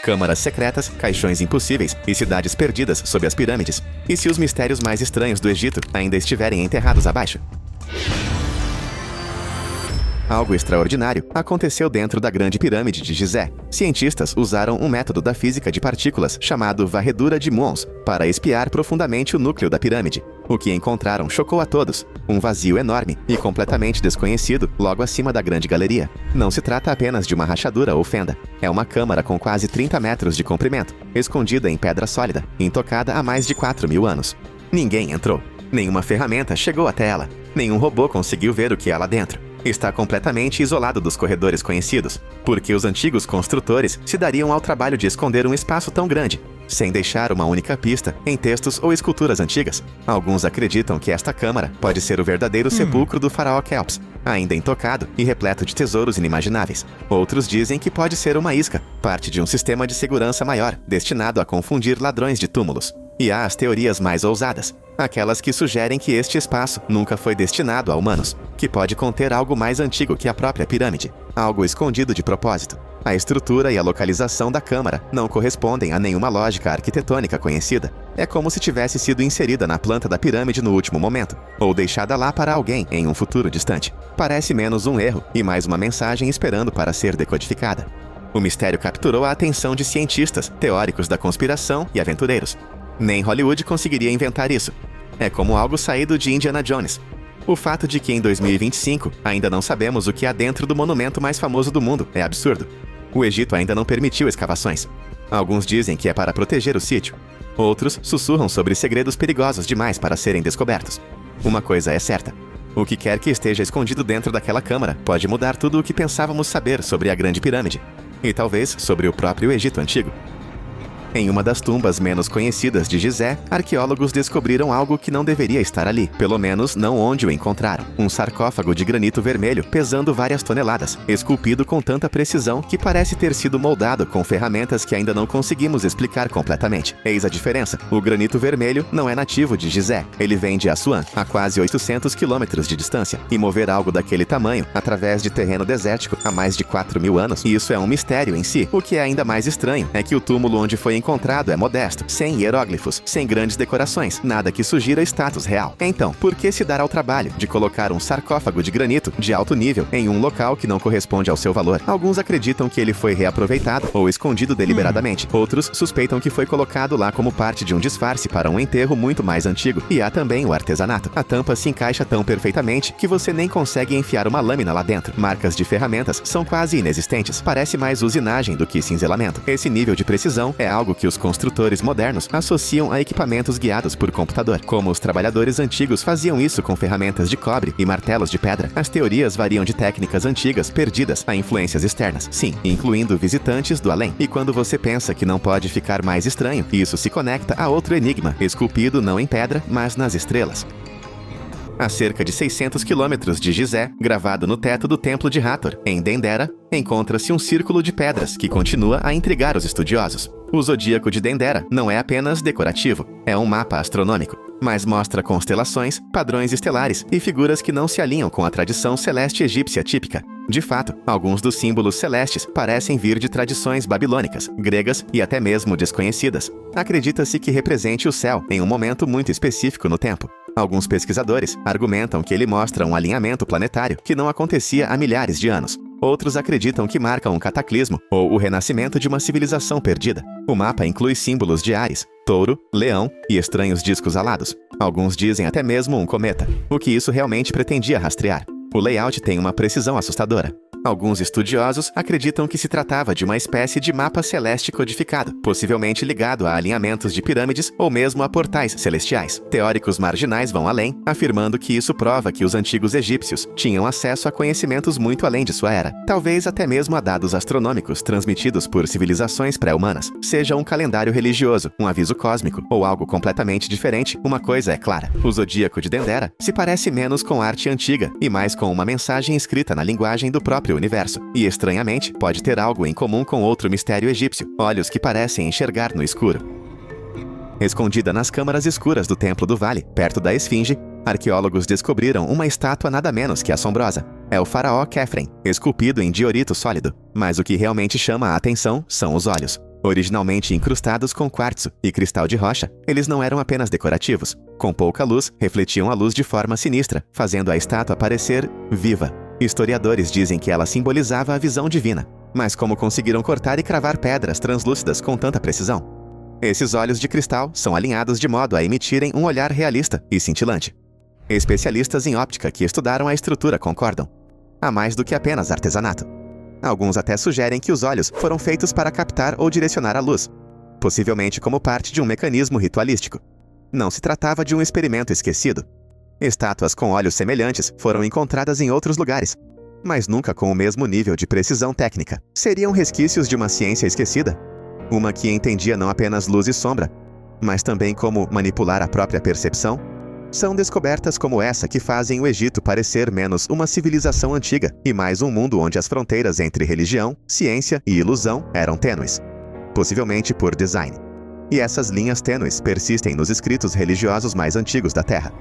câmaras secretas, caixões impossíveis e cidades perdidas sob as pirâmides. E se os mistérios mais estranhos do Egito ainda estiverem enterrados abaixo? Algo extraordinário aconteceu dentro da Grande Pirâmide de Gizé. Cientistas usaram um método da física de partículas chamado varredura de muons para espiar profundamente o núcleo da pirâmide. O que encontraram chocou a todos. Um vazio enorme e completamente desconhecido logo acima da grande galeria. Não se trata apenas de uma rachadura ou fenda. É uma câmara com quase 30 metros de comprimento, escondida em pedra sólida, intocada há mais de 4.000 anos. Ninguém entrou. Nenhuma ferramenta chegou até ela. Nenhum robô conseguiu ver o que há lá dentro. Está completamente isolado dos corredores conhecidos, porque os antigos construtores se dariam ao trabalho de esconder um espaço tão grande, sem deixar uma única pista em textos ou esculturas antigas. Alguns acreditam que esta câmara pode ser o verdadeiro sepulcro do faraó Quéops, ainda intocado e repleto de tesouros inimagináveis. Outros dizem que pode ser uma isca, parte de um sistema de segurança maior, destinado a confundir ladrões de túmulos. E há as teorias mais ousadas, aquelas que sugerem que este espaço nunca foi destinado a humanos, que pode conter algo mais antigo que a própria pirâmide, algo escondido de propósito. A estrutura e a localização da câmara não correspondem a nenhuma lógica arquitetônica conhecida. É como se tivesse sido inserida na planta da pirâmide no último momento, ou deixada lá para alguém em um futuro distante. Parece menos um erro e mais uma mensagem esperando para ser decodificada. O mistério capturou a atenção de cientistas, teóricos da conspiração e aventureiros. Nem Hollywood conseguiria inventar isso. É como algo saído de Indiana Jones. O fato de que em 2025 ainda não sabemos o que há dentro do monumento mais famoso do mundo é absurdo. O Egito ainda não permitiu escavações. Alguns dizem que é para proteger o sítio. Outros sussurram sobre segredos perigosos demais para serem descobertos. Uma coisa é certa. O que quer que esteja escondido dentro daquela câmara pode mudar tudo o que pensávamos saber sobre a Grande Pirâmide. E talvez sobre o próprio Egito Antigo. Em uma das tumbas menos conhecidas de Gizé, arqueólogos descobriram algo que não deveria estar ali, pelo menos não onde o encontraram. Um sarcófago de granito vermelho, pesando várias toneladas, esculpido com tanta precisão que parece ter sido moldado com ferramentas que ainda não conseguimos explicar completamente. Eis a diferença. O granito vermelho não é nativo de Gizé. Ele vem de Assuã, a quase 800 quilômetros de distância. E mover algo daquele tamanho, através de terreno desértico, há mais de 4.000 anos, isso é um mistério em si. O que é ainda mais estranho é que o túmulo onde foi encontrado é modesto, sem hieróglifos, sem grandes decorações, nada que sugira status real. Então, por que se dar ao trabalho de colocar um sarcófago de granito de alto nível em um local que não corresponde ao seu valor? Alguns acreditam que ele foi reaproveitado ou escondido deliberadamente. Outros suspeitam que foi colocado lá como parte de um disfarce para um enterro muito mais antigo. E há também o artesanato. A tampa se encaixa tão perfeitamente que você nem consegue enfiar uma lâmina lá dentro. Marcas de ferramentas são quase inexistentes. Parece mais usinagem do que cinzelamento. Esse nível de precisão é algo que os construtores modernos associam a equipamentos guiados por computador. Como os trabalhadores antigos faziam isso com ferramentas de cobre e martelos de pedra. As teorias variam de técnicas antigas perdidas a influências externas, sim, incluindo visitantes do além. E quando você pensa que não pode ficar mais estranho, isso se conecta a outro enigma, esculpido não em pedra, mas nas estrelas. A cerca de 600 quilômetros de Gizé, gravado no teto do Templo de Hathor, em Dendera, encontra-se um círculo de pedras que continua a intrigar os estudiosos. O zodíaco de Dendera não é apenas decorativo, é um mapa astronômico, mas mostra constelações, padrões estelares e figuras que não se alinham com a tradição celeste egípcia típica. De fato, alguns dos símbolos celestes parecem vir de tradições babilônicas, gregas e até mesmo desconhecidas. Acredita-se que represente o céu em um momento muito específico no tempo. Alguns pesquisadores argumentam que ele mostra um alinhamento planetário que não acontecia há milhares de anos. Outros acreditam que marca um cataclismo ou o renascimento de uma civilização perdida. O mapa inclui símbolos de Áries, touro, leão e estranhos discos alados. Alguns dizem até mesmo um cometa, o que isso realmente pretendia rastrear. O layout tem uma precisão assustadora. Alguns estudiosos acreditam que se tratava de uma espécie de mapa celeste codificado, possivelmente ligado a alinhamentos de pirâmides ou mesmo a portais celestiais. Teóricos marginais vão além, afirmando que isso prova que os antigos egípcios tinham acesso a conhecimentos muito além de sua era, talvez até mesmo a dados astronômicos transmitidos por civilizações pré-humanas. Seja um calendário religioso, um aviso cósmico ou algo completamente diferente, uma coisa é clara: o zodíaco de Dendera se parece menos com arte antiga e mais com uma mensagem escrita na linguagem do próprio universo. E, estranhamente, pode ter algo em comum com outro mistério egípcio: olhos que parecem enxergar no escuro. Escondida nas câmaras escuras do Templo do Vale, perto da Esfinge, arqueólogos descobriram uma estátua nada menos que assombrosa. É o faraó Khafre, esculpido em diorito sólido. Mas o que realmente chama a atenção são os olhos. Originalmente incrustados com quartzo e cristal de rocha, eles não eram apenas decorativos. Com pouca luz, refletiam a luz de forma sinistra, fazendo a estátua parecer viva. Historiadores dizem que ela simbolizava a visão divina. Mas como conseguiram cortar e cravar pedras translúcidas com tanta precisão? Esses olhos de cristal são alinhados de modo a emitirem um olhar realista e cintilante. Especialistas em óptica que estudaram a estrutura concordam. Há mais do que apenas artesanato. Alguns até sugerem que os olhos foram feitos para captar ou direcionar a luz, possivelmente como parte de um mecanismo ritualístico. Não se tratava de um experimento esquecido. Estátuas com olhos semelhantes foram encontradas em outros lugares, mas nunca com o mesmo nível de precisão técnica. Seriam resquícios de uma ciência esquecida? Uma que entendia não apenas luz e sombra, mas também como manipular a própria percepção? São descobertas como essa que fazem o Egito parecer menos uma civilização antiga e mais um mundo onde as fronteiras entre religião, ciência e ilusão eram tênues, possivelmente por design. E essas linhas tênues persistem nos escritos religiosos mais antigos da Terra.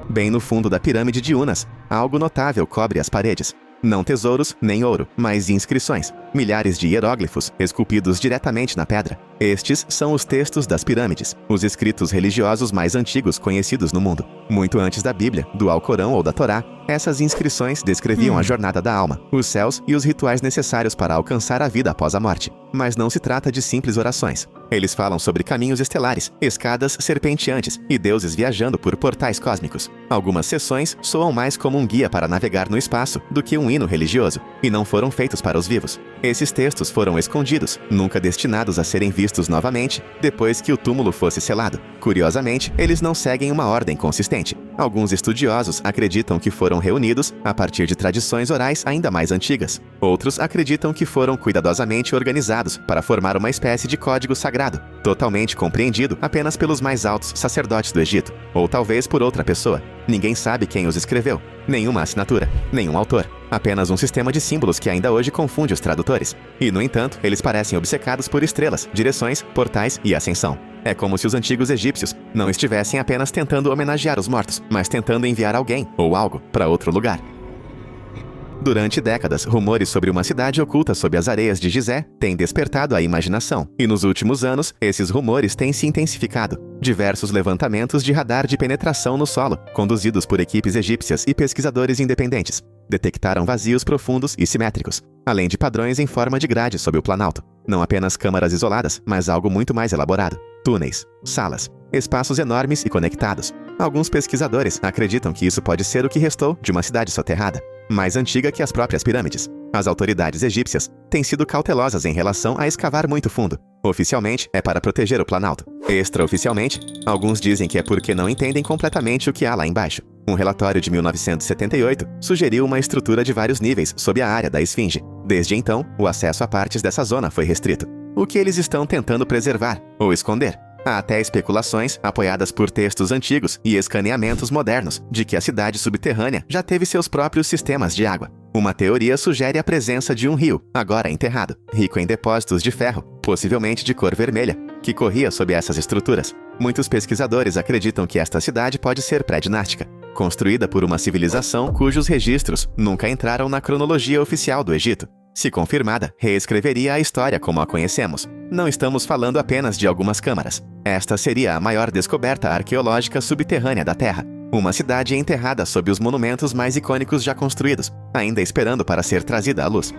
Bem no fundo da pirâmide de Unas, algo notável cobre as paredes. Não tesouros, nem ouro, mas inscrições. Milhares de hieróglifos, esculpidos diretamente na pedra. Estes são os textos das pirâmides, os escritos religiosos mais antigos conhecidos no mundo. Muito antes da Bíblia, do Alcorão ou da Torá, essas inscrições descreviam a jornada da alma, os céus e os rituais necessários para alcançar a vida após a morte. Mas não se trata de simples orações. Eles falam sobre caminhos estelares, escadas serpenteantes e deuses viajando por portais cósmicos. Algumas seções soam mais como um guia para navegar no espaço do que um hino religioso, e não foram feitos para os vivos. Esses textos foram escondidos, nunca destinados a serem vistos novamente depois que o túmulo fosse selado. Curiosamente, eles não seguem uma ordem consistente. Alguns estudiosos acreditam que foram reunidos a partir de tradições orais ainda mais antigas. Outros acreditam que foram cuidadosamente organizados para formar uma espécie de código sagrado, totalmente compreendido apenas pelos mais altos sacerdotes do Egito, ou talvez por outra pessoa. Ninguém sabe quem os escreveu, nenhuma assinatura, nenhum autor. Apenas um sistema de símbolos que ainda hoje confunde os tradutores. E, no entanto, eles parecem obcecados por estrelas, direções, portais e ascensão. É como se os antigos egípcios não estivessem apenas tentando homenagear os mortos, mas tentando enviar alguém ou algo para outro lugar. Durante décadas, rumores sobre uma cidade oculta sob as areias de Gizé têm despertado a imaginação. E nos últimos anos, esses rumores têm se intensificado. Diversos levantamentos de radar de penetração no solo, conduzidos por equipes egípcias e pesquisadores independentes, detectaram vazios profundos e simétricos, além de padrões em forma de grade sob o planalto. Não apenas câmaras isoladas, mas algo muito mais elaborado. Túneis, salas, espaços enormes e conectados. Alguns pesquisadores acreditam que isso pode ser o que restou de uma cidade soterrada, mais antiga que as próprias pirâmides. As autoridades egípcias têm sido cautelosas em relação a escavar muito fundo. Oficialmente, é para proteger o planalto. Extraoficialmente, alguns dizem que é porque não entendem completamente o que há lá embaixo. Um relatório de 1978 sugeriu uma estrutura de vários níveis sob a área da esfinge. Desde então, o acesso a partes dessa zona foi restrito. O que eles estão tentando preservar ou esconder? Há até especulações, apoiadas por textos antigos e escaneamentos modernos, de que a cidade subterrânea já teve seus próprios sistemas de água. Uma teoria sugere a presença de um rio, agora enterrado, rico em depósitos de ferro, possivelmente de cor vermelha, que corria sob essas estruturas. Muitos pesquisadores acreditam que esta cidade pode ser pré-dinástica, construída por uma civilização cujos registros nunca entraram na cronologia oficial do Egito. Se confirmada, reescreveria a história como a conhecemos. Não estamos falando apenas de algumas câmaras. Esta seria a maior descoberta arqueológica subterrânea da Terra. Uma cidade enterrada sob os monumentos mais icônicos já construídos, ainda esperando para ser trazida à luz.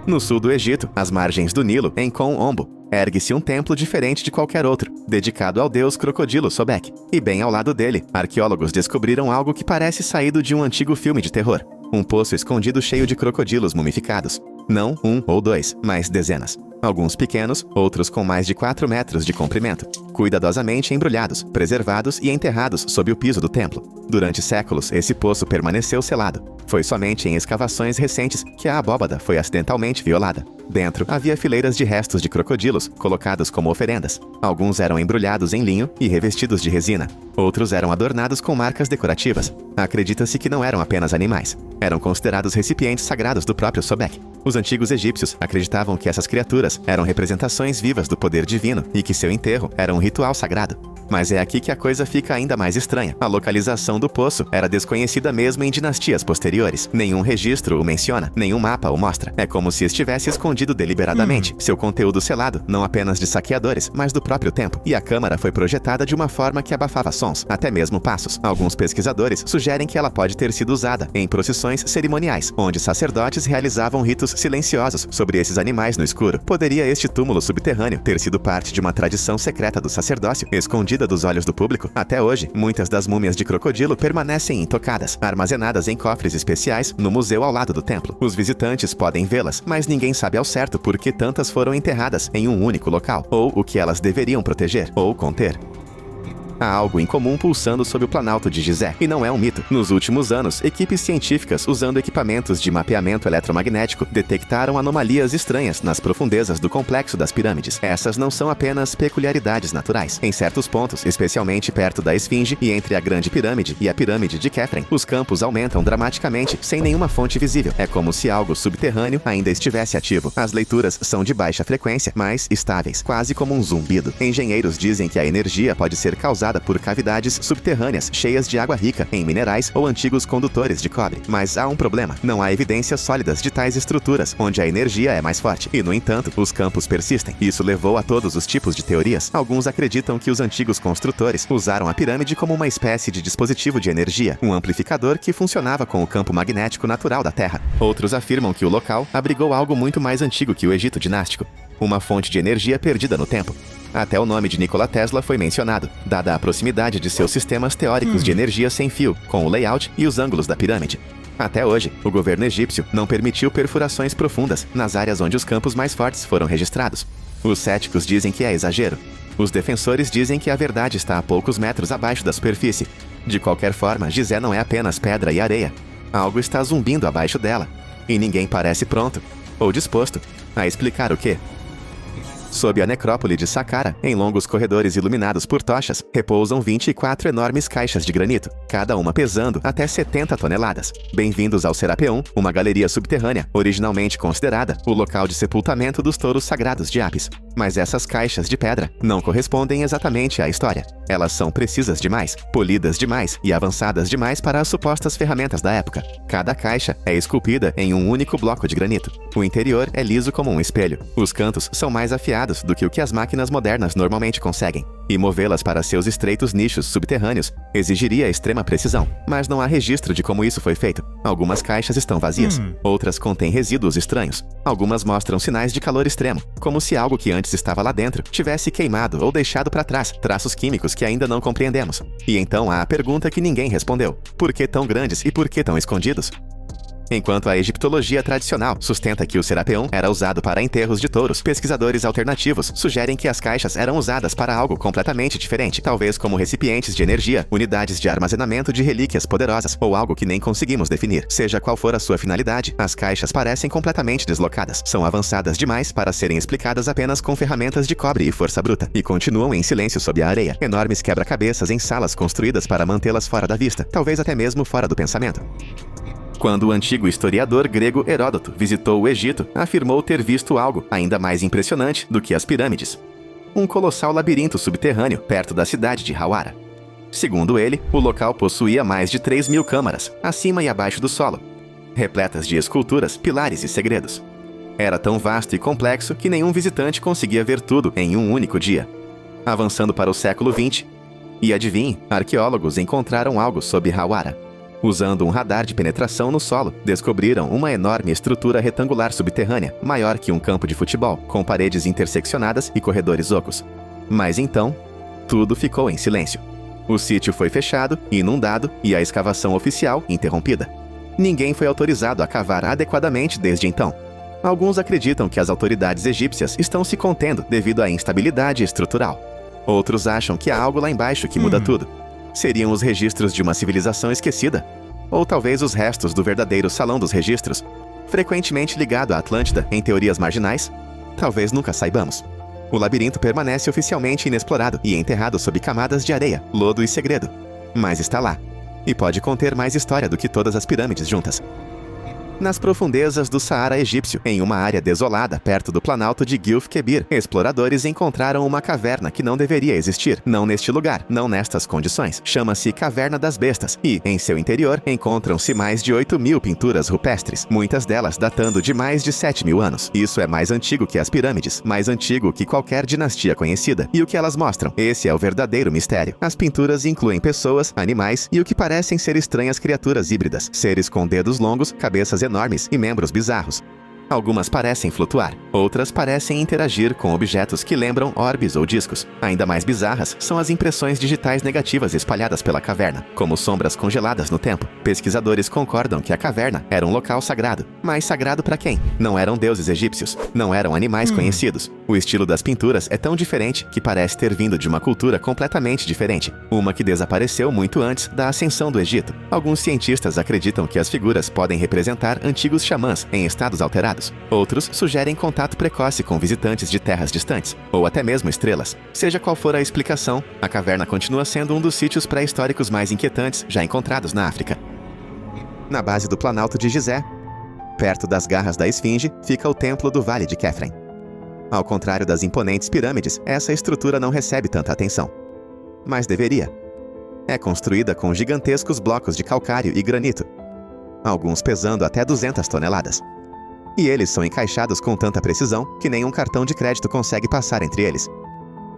No sul do Egito, às margens do Nilo, em Kom-Ombo, ergue-se um templo diferente de qualquer outro, dedicado ao deus crocodilo Sobek. E bem ao lado dele, arqueólogos descobriram algo que parece saído de um antigo filme de terror. Um poço escondido cheio de crocodilos mumificados. Não um ou dois, mas dezenas. Alguns pequenos, outros com mais de 4 metros de comprimento, cuidadosamente embrulhados, preservados e enterrados sob o piso do templo. Durante séculos, esse poço permaneceu selado. Foi somente em escavações recentes que a abóbada foi acidentalmente violada. Dentro, havia fileiras de restos de crocodilos, colocados como oferendas. Alguns eram embrulhados em linho e revestidos de resina. Outros eram adornados com marcas decorativas. Acredita-se que não eram apenas animais. Eram considerados recipientes sagrados do próprio Sobek. Os antigos egípcios acreditavam que essas criaturas eram representações vivas do poder divino e que seu enterro era um ritual sagrado. Mas é aqui que a coisa fica ainda mais estranha. A localização do poço era desconhecida mesmo em dinastias posteriores. Nenhum registro o menciona, nenhum mapa o mostra. É como se estivesse escondido deliberadamente. Seu conteúdo selado, não apenas de saqueadores, mas do próprio tempo. E a câmara foi projetada de uma forma que abafava sons, até mesmo passos. Alguns pesquisadores sugerem que ela pode ter sido usada em procissões cerimoniais, onde sacerdotes realizavam ritos silenciosos sobre esses animais no escuro. Poderia este túmulo subterrâneo ter sido parte de uma tradição secreta do sacerdócio, escondida dos olhos do público? Até hoje, muitas das múmias de crocodilo permanecem intocadas, armazenadas em cofres especiais no museu ao lado do templo. Os visitantes podem vê-las, mas ninguém sabe ao certo por que tantas foram enterradas em um único local, ou o que elas deveriam proteger ou conter. Há algo incomum pulsando sob o planalto de Gizé, e não é um mito. Nos últimos anos, equipes científicas usando equipamentos de mapeamento eletromagnético detectaram anomalias estranhas nas profundezas do complexo das pirâmides. Essas não são apenas peculiaridades naturais. Em certos pontos, especialmente perto da Esfinge e entre a Grande Pirâmide e a Pirâmide de Khafre, os campos aumentam dramaticamente sem nenhuma fonte visível. É como se algo subterrâneo ainda estivesse ativo. As leituras são de baixa frequência, mas estáveis, quase como um zumbido. Engenheiros dizem que a energia pode ser causada por cavidades subterrâneas cheias de água rica em minerais ou antigos condutores de cobre. Mas há um problema. Não há evidências sólidas de tais estruturas, onde a energia é mais forte. E, no entanto, os campos persistem. Isso levou a todos os tipos de teorias. Alguns acreditam que os antigos construtores usaram a pirâmide como uma espécie de dispositivo de energia, um amplificador que funcionava com o campo magnético natural da Terra. Outros afirmam que o local abrigou algo muito mais antigo que o Egito dinástico, uma fonte de energia perdida no tempo. Até o nome de Nikola Tesla foi mencionado, dada a proximidade de seus sistemas teóricos de energia sem fio, com o layout e os ângulos da pirâmide. Até hoje, o governo egípcio não permitiu perfurações profundas nas áreas onde os campos mais fortes foram registrados. Os céticos dizem que é exagero. Os defensores dizem que a verdade está a poucos metros abaixo da superfície. De qualquer forma, Gizé não é apenas pedra e areia. Algo está zumbindo abaixo dela. E ninguém parece pronto, ou disposto, a explicar o quê. Sob a necrópole de Saqqara, em longos corredores iluminados por tochas, repousam 24 enormes caixas de granito, cada uma pesando até 70 toneladas. Bem-vindos ao Serapeum, uma galeria subterrânea, originalmente considerada o local de sepultamento dos touros sagrados de Apis. Mas essas caixas de pedra não correspondem exatamente à história. Elas são precisas demais, polidas demais e avançadas demais para as supostas ferramentas da época. Cada caixa é esculpida em um único bloco de granito. O interior é liso como um espelho. Os cantos são mais afiados do que o que as máquinas modernas normalmente conseguem. E movê-las para seus estreitos nichos subterrâneos exigiria extrema precisão. Mas não há registro de como isso foi feito. Algumas caixas estão vazias. Outras contêm resíduos estranhos. Algumas mostram sinais de calor extremo, como se algo que antes estava lá dentro tivesse queimado ou deixado para trás traços químicos que ainda não compreendemos. E então há a pergunta que ninguém respondeu. Por que tão grandes e por que tão escondidos? Enquanto a egiptologia tradicional sustenta que o Serapeum era usado para enterros de touros, pesquisadores alternativos sugerem que as caixas eram usadas para algo completamente diferente, talvez como recipientes de energia, unidades de armazenamento de relíquias poderosas ou algo que nem conseguimos definir. Seja qual for a sua finalidade, as caixas parecem completamente deslocadas. São avançadas demais para serem explicadas apenas com ferramentas de cobre e força bruta, e continuam em silêncio sob a areia. Enormes quebra-cabeças em salas construídas para mantê-las fora da vista, talvez até mesmo fora do pensamento. Quando o antigo historiador grego Heródoto visitou o Egito, afirmou ter visto algo ainda mais impressionante do que as pirâmides. Um colossal labirinto subterrâneo perto da cidade de Hawara. Segundo ele, o local possuía mais de 3.000 câmaras, acima e abaixo do solo, repletas de esculturas, pilares e segredos. Era tão vasto e complexo que nenhum visitante conseguia ver tudo em um único dia. Avançando para o século XX, e adivinhe, arqueólogos encontraram algo sob Hawara. Usando um radar de penetração no solo, descobriram uma enorme estrutura retangular subterrânea, maior que um campo de futebol, com paredes interseccionadas e corredores ocos. Mas então, tudo ficou em silêncio. O sítio foi fechado, inundado e a escavação oficial interrompida. Ninguém foi autorizado a cavar adequadamente desde então. Alguns acreditam que as autoridades egípcias estão se contendo devido à instabilidade estrutural. Outros acham que há algo lá embaixo que muda tudo. Seriam os registros de uma civilização esquecida? Ou talvez os restos do verdadeiro Salão dos Registros, frequentemente ligado à Atlântida em teorias marginais? Talvez nunca saibamos. O labirinto permanece oficialmente inexplorado e enterrado sob camadas de areia, lodo e segredo. Mas está lá. E pode conter mais história do que todas as pirâmides juntas. Nas profundezas do Saara egípcio, em uma área desolada perto do planalto de Gilf-Kebir, exploradores encontraram uma caverna que não deveria existir, não neste lugar, não nestas condições. Chama-se Caverna das Bestas e, em seu interior, encontram-se mais de 8.000 pinturas rupestres, muitas delas datando de mais de 7.000 anos. Isso é mais antigo que as pirâmides, mais antigo que qualquer dinastia conhecida. E o que elas mostram? Esse é o verdadeiro mistério. As pinturas incluem pessoas, animais e o que parecem ser estranhas criaturas híbridas, seres com dedos longos, cabeças enormes e membros bizarros. Algumas parecem flutuar, outras parecem interagir com objetos que lembram orbes ou discos. Ainda mais bizarras são as impressões digitais negativas espalhadas pela caverna, como sombras congeladas no tempo. Pesquisadores concordam que a caverna era um local sagrado. Mas sagrado para quem? Não eram deuses egípcios, não eram animais conhecidos. O estilo das pinturas é tão diferente que parece ter vindo de uma cultura completamente diferente, uma que desapareceu muito antes da ascensão do Egito. Alguns cientistas acreditam que as figuras podem representar antigos xamãs em estados alterados. Outros sugerem contato precoce com visitantes de terras distantes, ou até mesmo estrelas. Seja qual for a explicação, a caverna continua sendo um dos sítios pré-históricos mais inquietantes já encontrados na África. Na base do Planalto de Gizé, perto das garras da Esfinge, fica o Templo do Vale de Khafre. Ao contrário das imponentes pirâmides, essa estrutura não recebe tanta atenção. Mas deveria. É construída com gigantescos blocos de calcário e granito, alguns pesando até 200 toneladas. E eles são encaixados com tanta precisão que nenhum cartão de crédito consegue passar entre eles.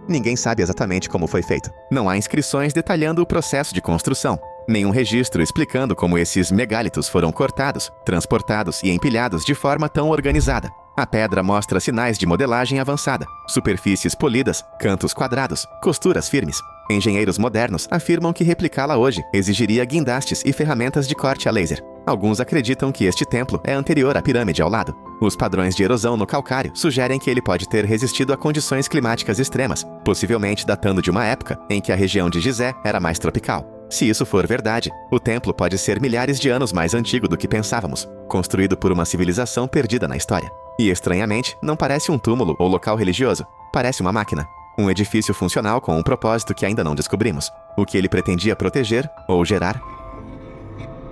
Ninguém sabe exatamente como foi feito. Não há inscrições detalhando o processo de construção, nenhum registro explicando como esses megálitos foram cortados, transportados e empilhados de forma tão organizada. A pedra mostra sinais de modelagem avançada, superfícies polidas, cantos quadrados, costuras firmes. Engenheiros modernos afirmam que replicá-la hoje exigiria guindastes e ferramentas de corte a laser. Alguns acreditam que este templo é anterior à pirâmide ao lado. Os padrões de erosão no calcário sugerem que ele pode ter resistido a condições climáticas extremas, possivelmente datando de uma época em que a região de Gizé era mais tropical. Se isso for verdade, o templo pode ser milhares de anos mais antigo do que pensávamos, construído por uma civilização perdida na história. E, estranhamente, não parece um túmulo ou local religioso, parece uma máquina. Um edifício funcional com um propósito que ainda não descobrimos. O que ele pretendia proteger ou gerar?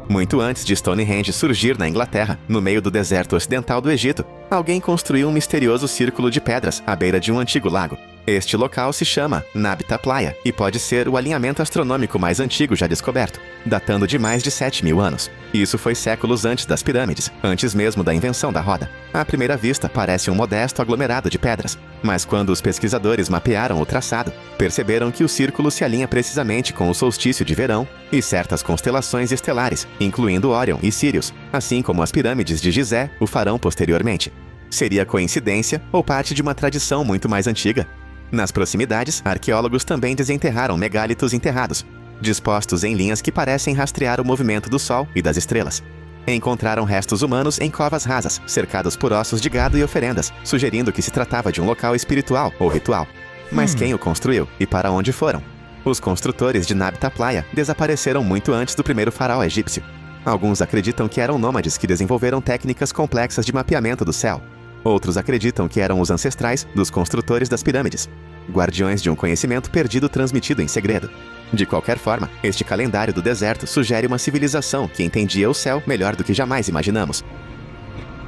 Muito antes de Stonehenge surgir na Inglaterra, no meio do deserto ocidental do Egito, alguém construiu um misterioso círculo de pedras à beira de um antigo lago. Este local se chama Nabta Playa e pode ser o alinhamento astronômico mais antigo já descoberto, datando de mais de 7.000 anos. Isso foi séculos antes das pirâmides, antes mesmo da invenção da roda. À primeira vista, parece um modesto aglomerado de pedras, mas quando os pesquisadores mapearam o traçado, perceberam que o círculo se alinha precisamente com o solstício de verão e certas constelações estelares, incluindo Órion e Sírius, assim como as pirâmides de Gizé o farão posteriormente. Seria coincidência ou parte de uma tradição muito mais antiga? Nas proximidades, arqueólogos também desenterraram megálitos enterrados, dispostos em linhas que parecem rastrear o movimento do Sol e das estrelas. Encontraram restos humanos em covas rasas, cercados por ossos de gado e oferendas, sugerindo que se tratava de um local espiritual ou ritual. Mas quem o construiu e para onde foram? Os construtores de Nabta Playa desapareceram muito antes do primeiro faraó egípcio. Alguns acreditam que eram nômades que desenvolveram técnicas complexas de mapeamento do céu. Outros acreditam que eram os ancestrais dos construtores das pirâmides, guardiões de um conhecimento perdido transmitido em segredo. De qualquer forma, este calendário do deserto sugere uma civilização que entendia o céu melhor do que jamais imaginamos.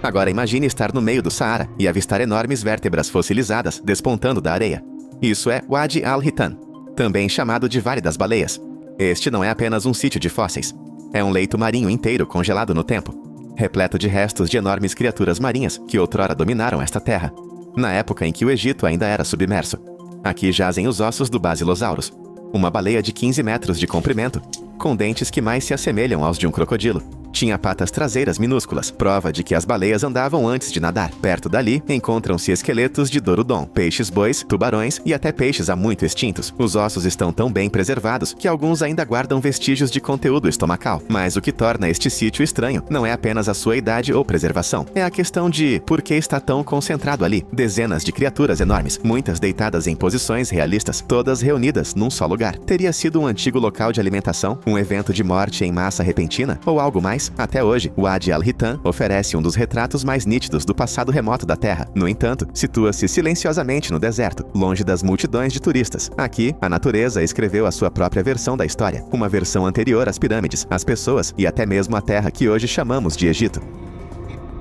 Agora imagine estar no meio do Saara e avistar enormes vértebras fossilizadas despontando da areia. Isso é Wadi al-Hitan, também chamado de Vale das Baleias. Este não é apenas um sítio de fósseis. É um leito marinho inteiro congelado no tempo, repleto de restos de enormes criaturas marinhas que outrora dominaram esta terra, na época em que o Egito ainda era submerso. Aqui jazem os ossos do Basilosaurus, uma baleia de 15 metros de comprimento, com dentes que mais se assemelham aos de um crocodilo. Tinha patas traseiras minúsculas, prova de que as baleias andavam antes de nadar. Perto dali, encontram-se esqueletos de Dorudon, peixes-bois, tubarões e até peixes há muito extintos. Os ossos estão tão bem preservados que alguns ainda guardam vestígios de conteúdo estomacal. Mas o que torna este sítio estranho não é apenas a sua idade ou preservação. É a questão de por que está tão concentrado ali. Dezenas de criaturas enormes, muitas deitadas em posições realistas, todas reunidas num só lugar. Teria sido um antigo local de alimentação, um evento de morte em massa repentina ou algo mais? Até hoje, o Wadi al-Hitan oferece um dos retratos mais nítidos do passado remoto da Terra. No entanto, situa-se silenciosamente no deserto, longe das multidões de turistas. Aqui, a natureza escreveu a sua própria versão da história, uma versão anterior às pirâmides, às pessoas e até mesmo à Terra que hoje chamamos de Egito.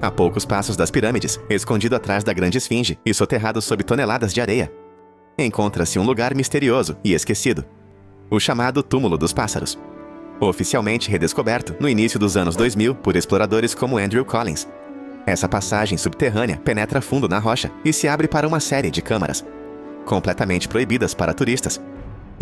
a poucos passos das pirâmides, escondido atrás da grande esfinge e soterrado sob toneladas de areia, encontra-se um lugar misterioso e esquecido: o chamado Túmulo dos Pássaros. Oficialmente redescoberto no início dos anos 2000 por exploradores como Andrew Collins. Essa passagem subterrânea penetra fundo na rocha e se abre para uma série de câmaras, completamente proibidas para turistas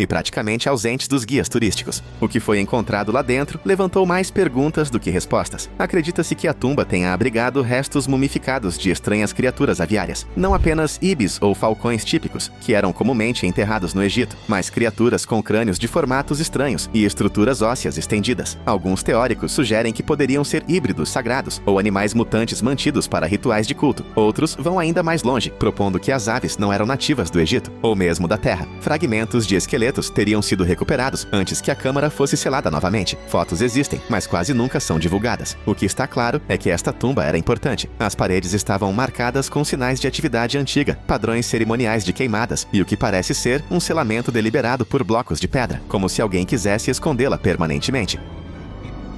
e praticamente ausentes dos guias turísticos. O que foi encontrado lá dentro levantou mais perguntas do que respostas. Acredita-se que a tumba tenha abrigado restos mumificados de estranhas criaturas aviárias. Não apenas ibis ou falcões típicos, que eram comumente enterrados no Egito, mas criaturas com crânios de formatos estranhos e estruturas ósseas estendidas. Alguns teóricos sugerem que poderiam ser híbridos sagrados ou animais mutantes mantidos para rituais de culto. Outros vão ainda mais longe, propondo que as aves não eram nativas do Egito, ou mesmo da Terra. Fragmentos de esqueletos teriam sido recuperados antes que a câmara fosse selada novamente. Fotos existem, mas quase nunca são divulgadas. O que está claro é que esta tumba era importante. As paredes estavam marcadas com sinais de atividade antiga, padrões cerimoniais de queimadas e o que parece ser um selamento deliberado por blocos de pedra, como se alguém quisesse escondê-la permanentemente.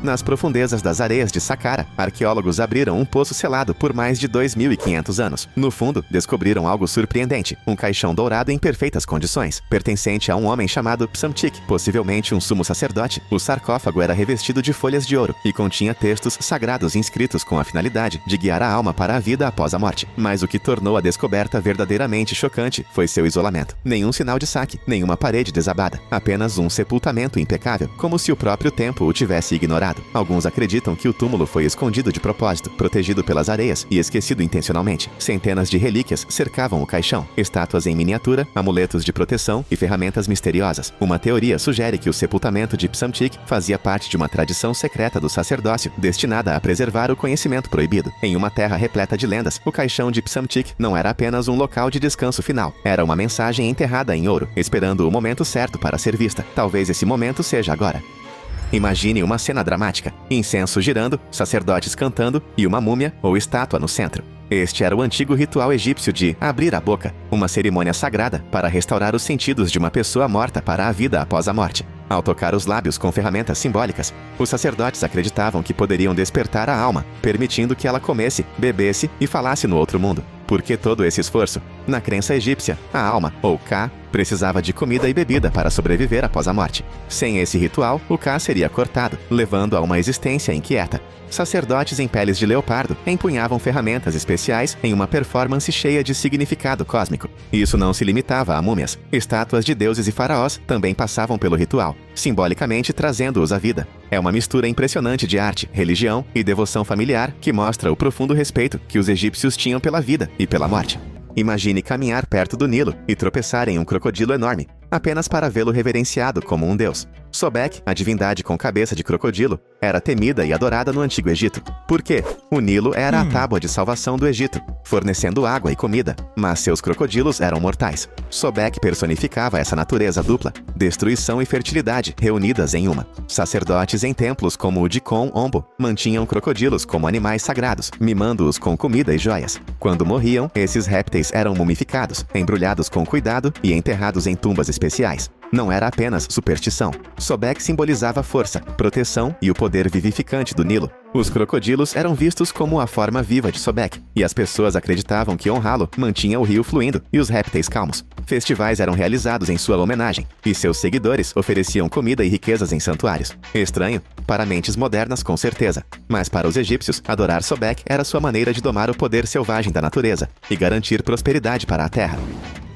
Nas profundezas das areias de Saqqara, arqueólogos abriram um poço selado por mais de 2.500 anos. No fundo, descobriram algo surpreendente: um caixão dourado em perfeitas condições, pertencente a um homem chamado Psamtik, possivelmente um sumo sacerdote. O sarcófago era revestido de folhas de ouro e continha textos sagrados inscritos com a finalidade de guiar a alma para a vida após a morte. Mas o que tornou a descoberta verdadeiramente chocante foi seu isolamento. Nenhum sinal de saque, nenhuma parede desabada, apenas um sepultamento impecável, como se o próprio tempo o tivesse ignorado. Alguns acreditam que o túmulo foi escondido de propósito, protegido pelas areias e esquecido intencionalmente. Centenas de relíquias cercavam o caixão, estátuas em miniatura, amuletos de proteção e ferramentas misteriosas. Uma teoria sugere que o sepultamento de Psamtik fazia parte de uma tradição secreta do sacerdócio, destinada a preservar o conhecimento proibido. Em uma terra repleta de lendas, o caixão de Psamtik não era apenas um local de descanso final, era uma mensagem enterrada em ouro, esperando o momento certo para ser vista. Talvez esse momento seja agora. Imagine uma cena dramática: incenso girando, sacerdotes cantando e uma múmia ou estátua no centro. Este era o antigo ritual egípcio de abrir a boca, uma cerimônia sagrada para restaurar os sentidos de uma pessoa morta para a vida após a morte. Ao tocar os lábios com ferramentas simbólicas, os sacerdotes acreditavam que poderiam despertar a alma, permitindo que ela comesse, bebesse e falasse no outro mundo. Por que todo esse esforço? Na crença egípcia, a alma, ou Ka, precisava de comida e bebida para sobreviver após a morte. Sem esse ritual, o Ka seria cortado, levando a uma existência inquieta. Sacerdotes em peles de leopardo empunhavam ferramentas especiais em uma performance cheia de significado cósmico. Isso não se limitava a múmias. Estátuas de deuses e faraós também passavam pelo ritual, simbolicamente trazendo-os à vida. É uma mistura impressionante de arte, religião e devoção familiar que mostra o profundo respeito que os egípcios tinham pela vida e pela morte. Imagine caminhar perto do Nilo e tropeçar em um crocodilo enorme, apenas para vê-lo reverenciado como um deus. Sobek, a divindade com cabeça de crocodilo, era temida e adorada no Antigo Egito. Por quê? O Nilo era a tábua de salvação do Egito, fornecendo água e comida, mas seus crocodilos eram mortais. Sobek personificava essa natureza dupla, destruição e fertilidade reunidas em uma. Sacerdotes em templos como o de Kon-Ombo mantinham crocodilos como animais sagrados, mimando-os com comida e joias. Quando morriam, esses répteis eram mumificados, embrulhados com cuidado e enterrados em tumbas especiais. Não era apenas superstição. Sobek simbolizava força, proteção e o poder vivificante do Nilo. Os crocodilos eram vistos como a forma viva de Sobek, e as pessoas acreditavam que honrá-lo mantinha o rio fluindo e os répteis calmos. Festivais eram realizados em sua homenagem, e seus seguidores ofereciam comida e riquezas em santuários. Estranho? Para mentes modernas, com certeza. Mas para os egípcios, adorar Sobek era sua maneira de domar o poder selvagem da natureza e garantir prosperidade para a terra.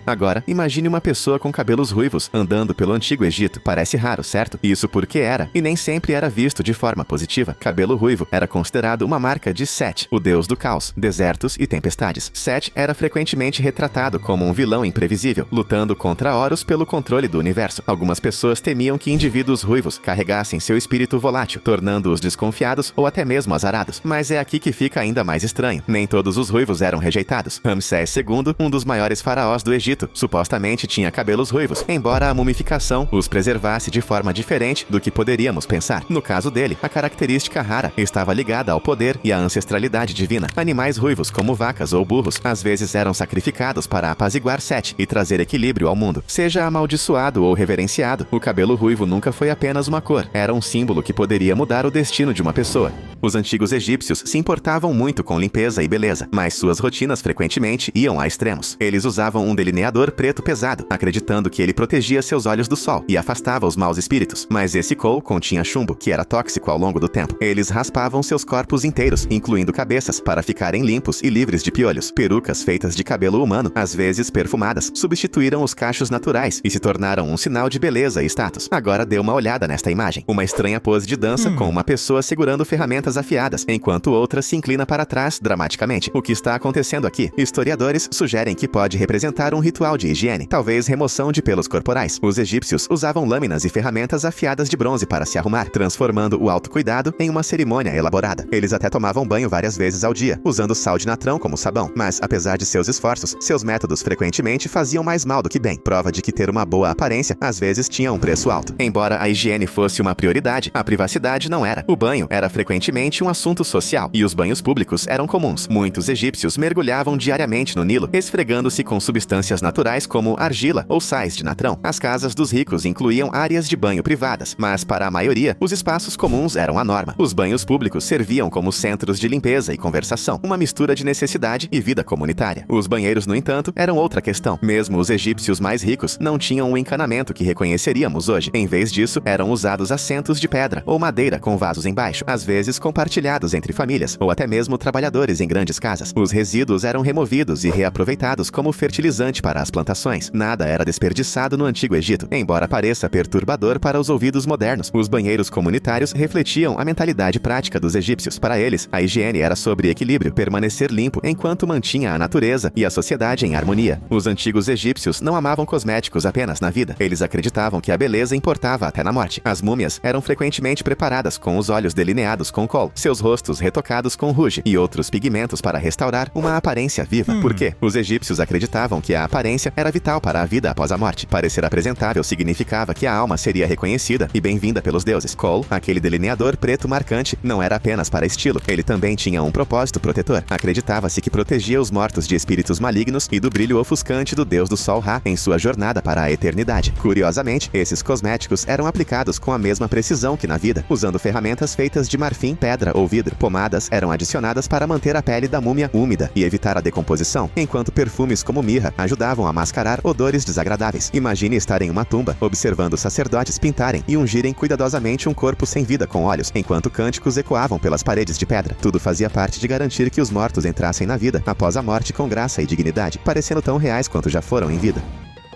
Agora, imagine uma pessoa com cabelos ruivos andando pelo Antigo Egito. Parece raro, certo? Isso porque era, e nem sempre era visto de forma positiva. Cabelo ruivo era considerado uma marca de Set, o deus do caos, desertos e tempestades. Set era frequentemente retratado como um vilão imprevisível, lutando contra Horus pelo controle do universo. Algumas pessoas temiam que indivíduos ruivos carregassem seu espírito volátil, tornando-os desconfiados ou até mesmo azarados. Mas é aqui que fica ainda mais estranho. Nem todos os ruivos eram rejeitados. Ramsés II, um dos maiores faraós do Egito, Egito supostamente tinha cabelos ruivos, embora a mumificação os preservasse de forma diferente do que poderíamos pensar. No caso dele, a característica rara estava ligada ao poder e à ancestralidade divina. Animais ruivos, como vacas ou burros, às vezes eram sacrificados para apaziguar Sete e trazer equilíbrio ao mundo. Seja amaldiçoado ou reverenciado, o cabelo ruivo nunca foi apenas uma cor, era um símbolo que poderia mudar o destino de uma pessoa. Os antigos egípcios se importavam muito com limpeza e beleza, mas suas rotinas frequentemente iam a extremos. Eles usavam um delineador preto pesado, acreditando que ele protegia seus olhos do sol e afastava os maus espíritos. Mas esse kohl continha chumbo, que era tóxico ao longo do tempo. Eles raspavam seus corpos inteiros, incluindo cabeças, para ficarem limpos e livres de piolhos. Perucas feitas de cabelo humano, às vezes perfumadas, substituíram os cachos naturais e se tornaram um sinal de beleza e status. Agora dê uma olhada nesta imagem. Uma estranha pose de dança com uma pessoa segurando ferramentas afiadas, enquanto outra se inclina para trás dramaticamente. O que está acontecendo aqui? Historiadores sugerem que pode representar um ritual de higiene, talvez remoção de pelos corporais. Os egípcios usavam lâminas e ferramentas afiadas de bronze para se arrumar, transformando o autocuidado em uma cerimônia elaborada. Eles até tomavam banho várias vezes ao dia, usando sal de natrão como sabão. Mas, apesar de seus esforços, seus métodos frequentemente faziam mais mal do que bem. Prova de que ter uma boa aparência, às vezes, tinha um preço alto. Embora a higiene fosse uma prioridade, a privacidade não era. O banho era frequentemente um assunto social, e os banhos públicos eram comuns. Muitos egípcios mergulhavam diariamente no Nilo, esfregando-se com substâncias naturais como argila ou sais de natrão. As casas dos ricos incluíam áreas de banho privadas, mas para a maioria, os espaços comuns eram a norma. Os banhos públicos serviam como centros de limpeza e conversação, uma mistura de necessidade e vida comunitária. Os banheiros, no entanto, eram outra questão. Mesmo os egípcios mais ricos não tinham um encanamento que reconheceríamos hoje. Em vez disso, eram usados assentos de pedra ou madeira com vasos embaixo, às vezes compartilhados entre famílias, ou até mesmo trabalhadores em grandes casas. Os resíduos eram removidos e reaproveitados como fertilizante para as plantações. Nada era desperdiçado no Antigo Egito, embora pareça perturbador para os ouvidos modernos. Os banheiros comunitários refletiam a mentalidade prática dos egípcios. Para eles, a higiene era sobre equilíbrio, permanecer limpo enquanto mantinha a natureza e a sociedade em harmonia. Os antigos egípcios não amavam cosméticos apenas na vida. Eles acreditavam que a beleza importava até na morte. As múmias eram frequentemente preparadas com os olhos delineados com kohl, seus rostos retocados com ruge e outros pigmentos para restaurar uma aparência viva. Por quê? Os egípcios acreditavam que a aparência era vital para a vida após a morte. Parecer apresentável significava que a alma seria reconhecida e bem-vinda pelos deuses. Kohl, aquele delineador preto marcante, não era apenas para estilo. Ele também tinha um propósito protetor. Acreditava-se que protegia os mortos de espíritos malignos e do brilho ofuscante do deus do sol Ra em sua jornada para a eternidade. Curiosamente, esses cosméticos eram aplicados com a mesma precisão que na vida, usando ferramentas feitas de marfim, pedra ou vidro. Pomadas eram adicionadas para manter a pele da múmia úmida e evitar a decomposição, enquanto perfumes como mirra ajudavam a mascarar odores desagradáveis. Imagine estar em uma tumba, observando sacerdotes pintarem e ungirem cuidadosamente um corpo sem vida com óleos, enquanto cânticos ecoavam pelas paredes de pedra. Tudo fazia parte de garantir que os mortos entrassem na vida após a morte com graça e dignidade, parecendo tão reais quanto já foram em vida.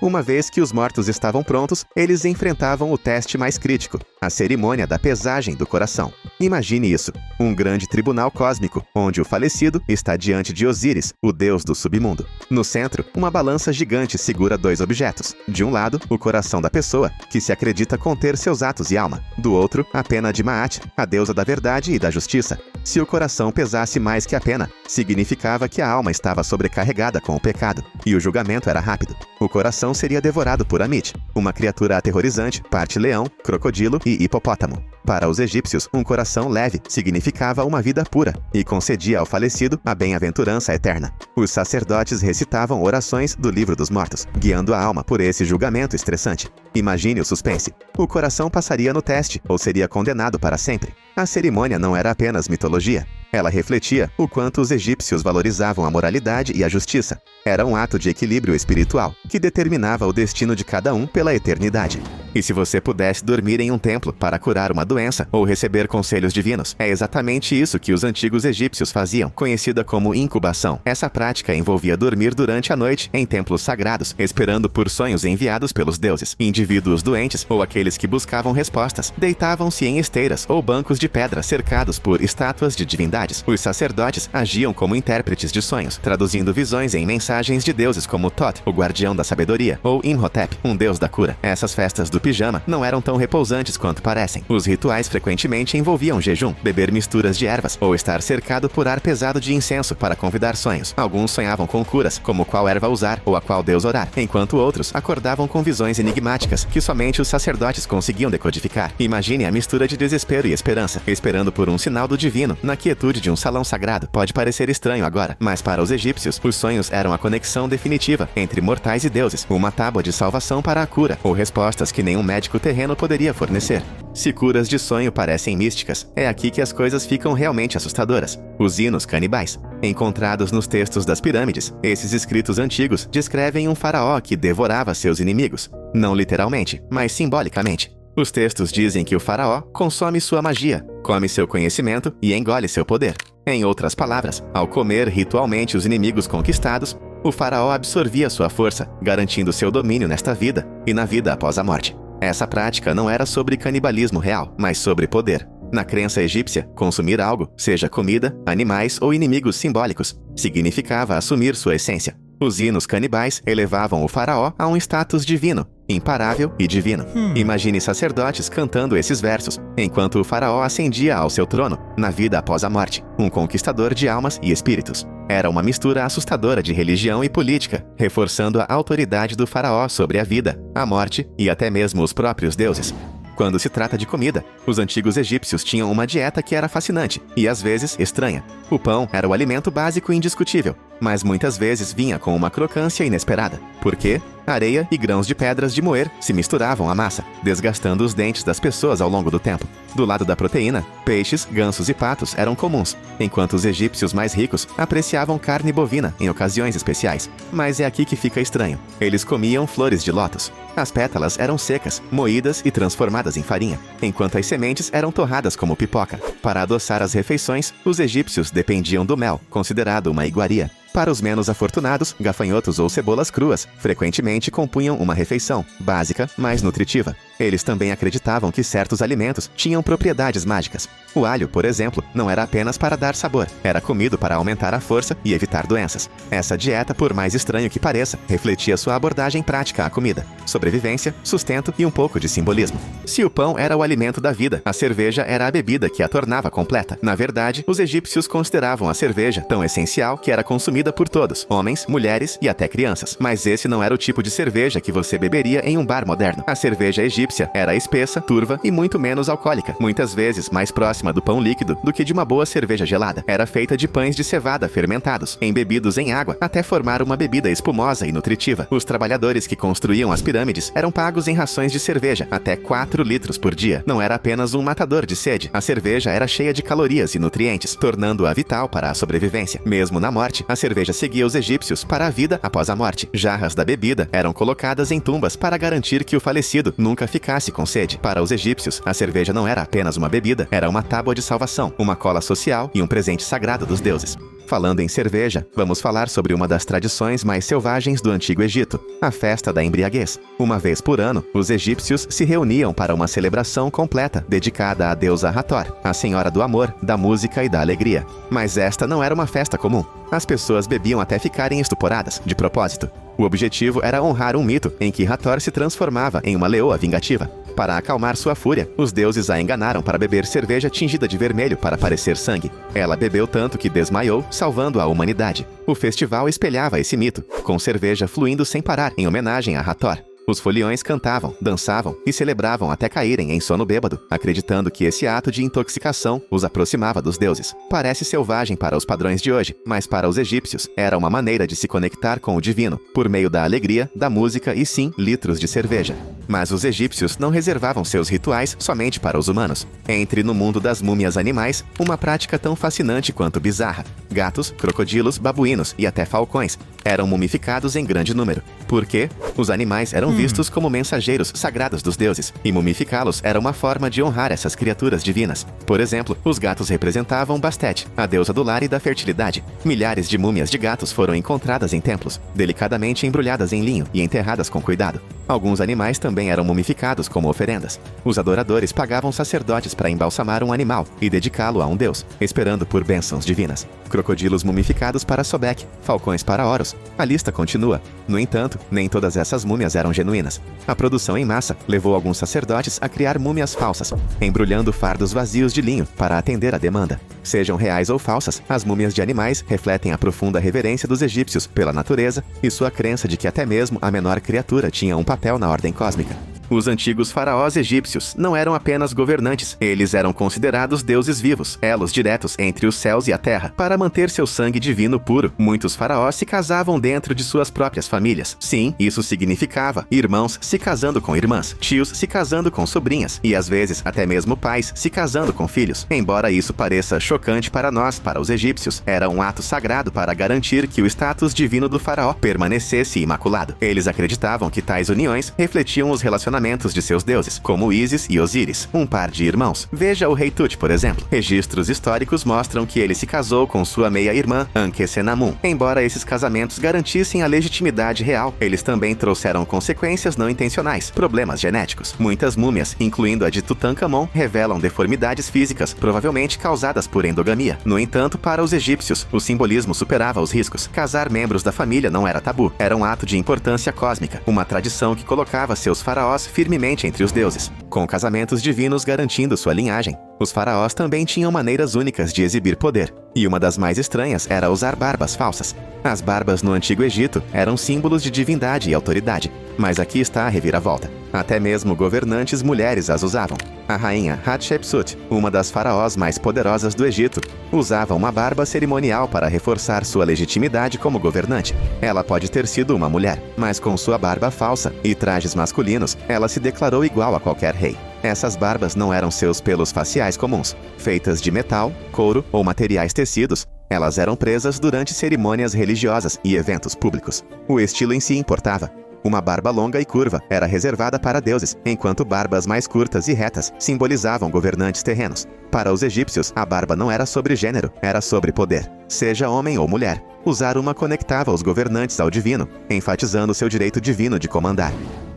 Uma vez que os mortos estavam prontos, eles enfrentavam o teste mais crítico, a cerimônia da pesagem do coração. Imagine isso, um grande tribunal cósmico, onde o falecido está diante de Osíris, o deus do submundo. No centro, uma balança gigante segura dois objetos. De um lado, o coração da pessoa, que se acredita conter seus atos e alma. Do outro, a pena de Maat, a deusa da verdade e da justiça. Se o coração pesasse mais que a pena, significava que a alma estava sobrecarregada com o pecado, e o julgamento era rápido. O coração seria devorado por Amit, uma criatura aterrorizante, parte leão, crocodilo e hipopótamo. Para os egípcios, um coração leve significava uma vida pura e concedia ao falecido a bem-aventurança eterna. Os sacerdotes recitavam orações do Livro dos Mortos, guiando a alma por esse julgamento estressante. Imagine o suspense. O coração passaria no teste ou seria condenado para sempre. A cerimônia não era apenas mitologia. Ela refletia o quanto os egípcios valorizavam a moralidade e a justiça. Era um ato de equilíbrio espiritual, que determinava o destino de cada um pela eternidade. E se você pudesse dormir em um templo para curar uma doença ou receber conselhos divinos, é exatamente isso que os antigos egípcios faziam, conhecida como incubação. Essa prática envolvia dormir durante a noite em templos sagrados, esperando por sonhos enviados pelos deuses. Indivíduos doentes ou aqueles que buscavam respostas deitavam-se em esteiras ou bancos de pedra cercados por estátuas de divindades. Os sacerdotes agiam como intérpretes de sonhos, traduzindo visões em mensagens de deuses como Thoth, o guardião da sabedoria, ou Imhotep, um deus da cura. Essas festas do do pijama não eram tão repousantes quanto parecem. Os rituais frequentemente envolviam jejum, beber misturas de ervas ou estar cercado por ar pesado de incenso para convidar sonhos. Alguns sonhavam com curas, como qual erva usar ou a qual deus orar, enquanto outros acordavam com visões enigmáticas que somente os sacerdotes conseguiam decodificar. Imagine a mistura de desespero e esperança, esperando por um sinal do divino na quietude de um salão sagrado. Pode parecer estranho agora, mas para os egípcios, os sonhos eram a conexão definitiva entre mortais e deuses, uma tábua de salvação para a cura, ou respostas que nenhum médico terreno poderia fornecer. Se curas de sonho parecem místicas, é aqui que as coisas ficam realmente assustadoras. Os hinos canibais. Encontrados nos textos das pirâmides, esses escritos antigos descrevem um faraó que devorava seus inimigos. Não literalmente, mas simbolicamente. Os textos dizem que o faraó consome sua magia, come seu conhecimento e engole seu poder. Em outras palavras, ao comer ritualmente os inimigos conquistados, o faraó absorvia sua força, garantindo seu domínio nesta vida e na vida após a morte. Essa prática não era sobre canibalismo real, mas sobre poder. Na crença egípcia, consumir algo, seja comida, animais ou inimigos simbólicos, significava assumir sua essência. Os hinos canibais elevavam o faraó a um status divino, imparável e divino. Imagine sacerdotes cantando esses versos, enquanto o faraó ascendia ao seu trono, na vida após a morte, um conquistador de almas e espíritos. Era uma mistura assustadora de religião e política, reforçando a autoridade do faraó sobre a vida, a morte e até mesmo os próprios deuses. Quando se trata de comida, os antigos egípcios tinham uma dieta que era fascinante e às vezes estranha. O pão era o alimento básico indiscutível, mas muitas vezes vinha com uma crocância inesperada. Por quê? Areia e grãos de pedras de moer se misturavam à massa, desgastando os dentes das pessoas ao longo do tempo. Do lado da proteína, peixes, gansos e patos eram comuns, enquanto os egípcios mais ricos apreciavam carne bovina em ocasiões especiais. Mas é aqui que fica estranho. Eles comiam flores de lótus. As pétalas eram secas, moídas e transformadas em farinha, enquanto as sementes eram torradas como pipoca. Para adoçar as refeições, os egípcios dependiam do mel, considerado uma iguaria. Para os menos afortunados, gafanhotos ou cebolas cruas frequentemente compunham uma refeição básica, mas nutritiva. Eles também acreditavam que certos alimentos tinham propriedades mágicas. O alho, por exemplo, não era apenas para dar sabor, era comido para aumentar a força e evitar doenças. Essa dieta, por mais estranho que pareça, refletia sua abordagem prática à comida, sobrevivência, sustento e um pouco de simbolismo. Se o pão era o alimento da vida, a cerveja era a bebida que a tornava completa. Na verdade, os egípcios consideravam a cerveja tão essencial que era consumida por todos, homens, mulheres e até crianças. Mas esse não era o tipo de cerveja que você beberia em um bar moderno. A cerveja egípcia era espessa, turva e muito menos alcoólica, muitas vezes mais próxima do pão líquido do que de uma boa cerveja gelada. Era feita de pães de cevada fermentados, embebidos em água, até formar uma bebida espumosa e nutritiva. Os trabalhadores que construíam as pirâmides eram pagos em rações de cerveja, até 4 litros por dia. Não era apenas um matador de sede. A cerveja era cheia de calorias e nutrientes, tornando-a vital para a sobrevivência. Mesmo na morte, a cerveja seguia os egípcios para a vida após a morte. Jarras da bebida eram colocadas em tumbas para garantir que o falecido nunca ficasse com sede. Para os egípcios, a cerveja não era apenas uma bebida, era uma tábua de salvação, uma cola social e um presente sagrado dos deuses. Falando em cerveja, vamos falar sobre uma das tradições mais selvagens do Antigo Egito, a festa da embriaguez. Uma vez por ano, os egípcios se reuniam para uma celebração completa dedicada à deusa Hathor, a senhora do amor, da música e da alegria. Mas esta não era uma festa comum. As pessoas bebiam até ficarem estuporadas, de propósito. O objetivo era honrar um mito em que Hathor se transformava em uma leoa vingativa. Para acalmar sua fúria, os deuses a enganaram para beber cerveja tingida de vermelho para parecer sangue. Ela bebeu tanto que desmaiou, salvando a humanidade. O festival espelhava esse mito, com cerveja fluindo sem parar em homenagem a Hathor. Os foliões cantavam, dançavam e celebravam até caírem em sono bêbado, acreditando que esse ato de intoxicação os aproximava dos deuses. Parece selvagem para os padrões de hoje, mas para os egípcios era uma maneira de se conectar com o divino, por meio da alegria, da música e sim, litros de cerveja. Mas os egípcios não reservavam seus rituais somente para os humanos. Entre no mundo das múmias animais, uma prática tão fascinante quanto bizarra. Gatos, crocodilos, babuínos e até falcões eram mumificados em grande número. Por quê? Os animais eram vistos como mensageiros sagrados dos deuses, e mumificá-los era uma forma de honrar essas criaturas divinas. Por exemplo, os gatos representavam Bastet, a deusa do lar e da fertilidade. Milhares de múmias de gatos foram encontradas em templos, delicadamente embrulhadas em linho e enterradas com cuidado. Alguns animais também eram mumificados como oferendas. Os adoradores pagavam sacerdotes para embalsamar um animal e dedicá-lo a um deus, esperando por bênçãos divinas. Crocodilos mumificados para Sobek, falcões para Horus. A lista continua. No entanto, nem todas essas múmias eram genuínas. A produção em massa levou alguns sacerdotes a criar múmias falsas, embrulhando fardos vazios de linho para atender à demanda. Sejam reais ou falsas, as múmias de animais refletem a profunda reverência dos egípcios pela natureza e sua crença de que até mesmo a menor criatura tinha um papel na ordem cósmica. Os antigos faraós egípcios não eram apenas governantes, eles eram considerados deuses vivos, elos diretos entre os céus e a terra. Para manter seu sangue divino puro, muitos faraós se casavam dentro de suas próprias famílias. Sim, isso significava irmãos se casando com irmãs, tios se casando com sobrinhas, e às vezes até mesmo pais se casando com filhos. Embora isso pareça chocante para nós, para os egípcios, era um ato sagrado para garantir que o status divino do faraó permanecesse imaculado. Eles acreditavam que tais uniões refletiam os relacionamentos de seus deuses, como Ísis e Osíris, um par de irmãos. Veja o rei Tut, por exemplo. Registros históricos mostram que ele se casou com sua meia-irmã, Ankhesenamun. Embora esses casamentos garantissem a legitimidade real, eles também trouxeram consequências não intencionais, problemas genéticos. Muitas múmias, incluindo a de Tutankhamon, revelam deformidades físicas, provavelmente causadas por endogamia. No entanto, para os egípcios, o simbolismo superava os riscos. Casar membros da família não era tabu, era um ato de importância cósmica, uma tradição que colocava seus faraós firmemente entre os deuses, com casamentos divinos garantindo sua linhagem. Os faraós também tinham maneiras únicas de exibir poder, e uma das mais estranhas era usar barbas falsas. As barbas no Antigo Egito eram símbolos de divindade e autoridade, mas aqui está a reviravolta. Até mesmo governantes mulheres as usavam. A rainha Hatshepsut, uma das faraós mais poderosas do Egito, usava uma barba cerimonial para reforçar sua legitimidade como governante. Ela pode ter sido uma mulher, mas com sua barba falsa e trajes masculinos, ela se declarou igual a qualquer rei. Essas barbas não eram seus pelos faciais comuns, feitas de metal, couro ou materiais tecidos. Elas eram presas durante cerimônias religiosas e eventos públicos. O estilo em si importava. Uma barba longa e curva era reservada para deuses, enquanto barbas mais curtas e retas simbolizavam governantes terrenos. Para os egípcios, a barba não era sobre gênero, era sobre poder. Seja homem ou mulher, usar uma conectava os governantes ao divino, enfatizando seu direito divino de comandar.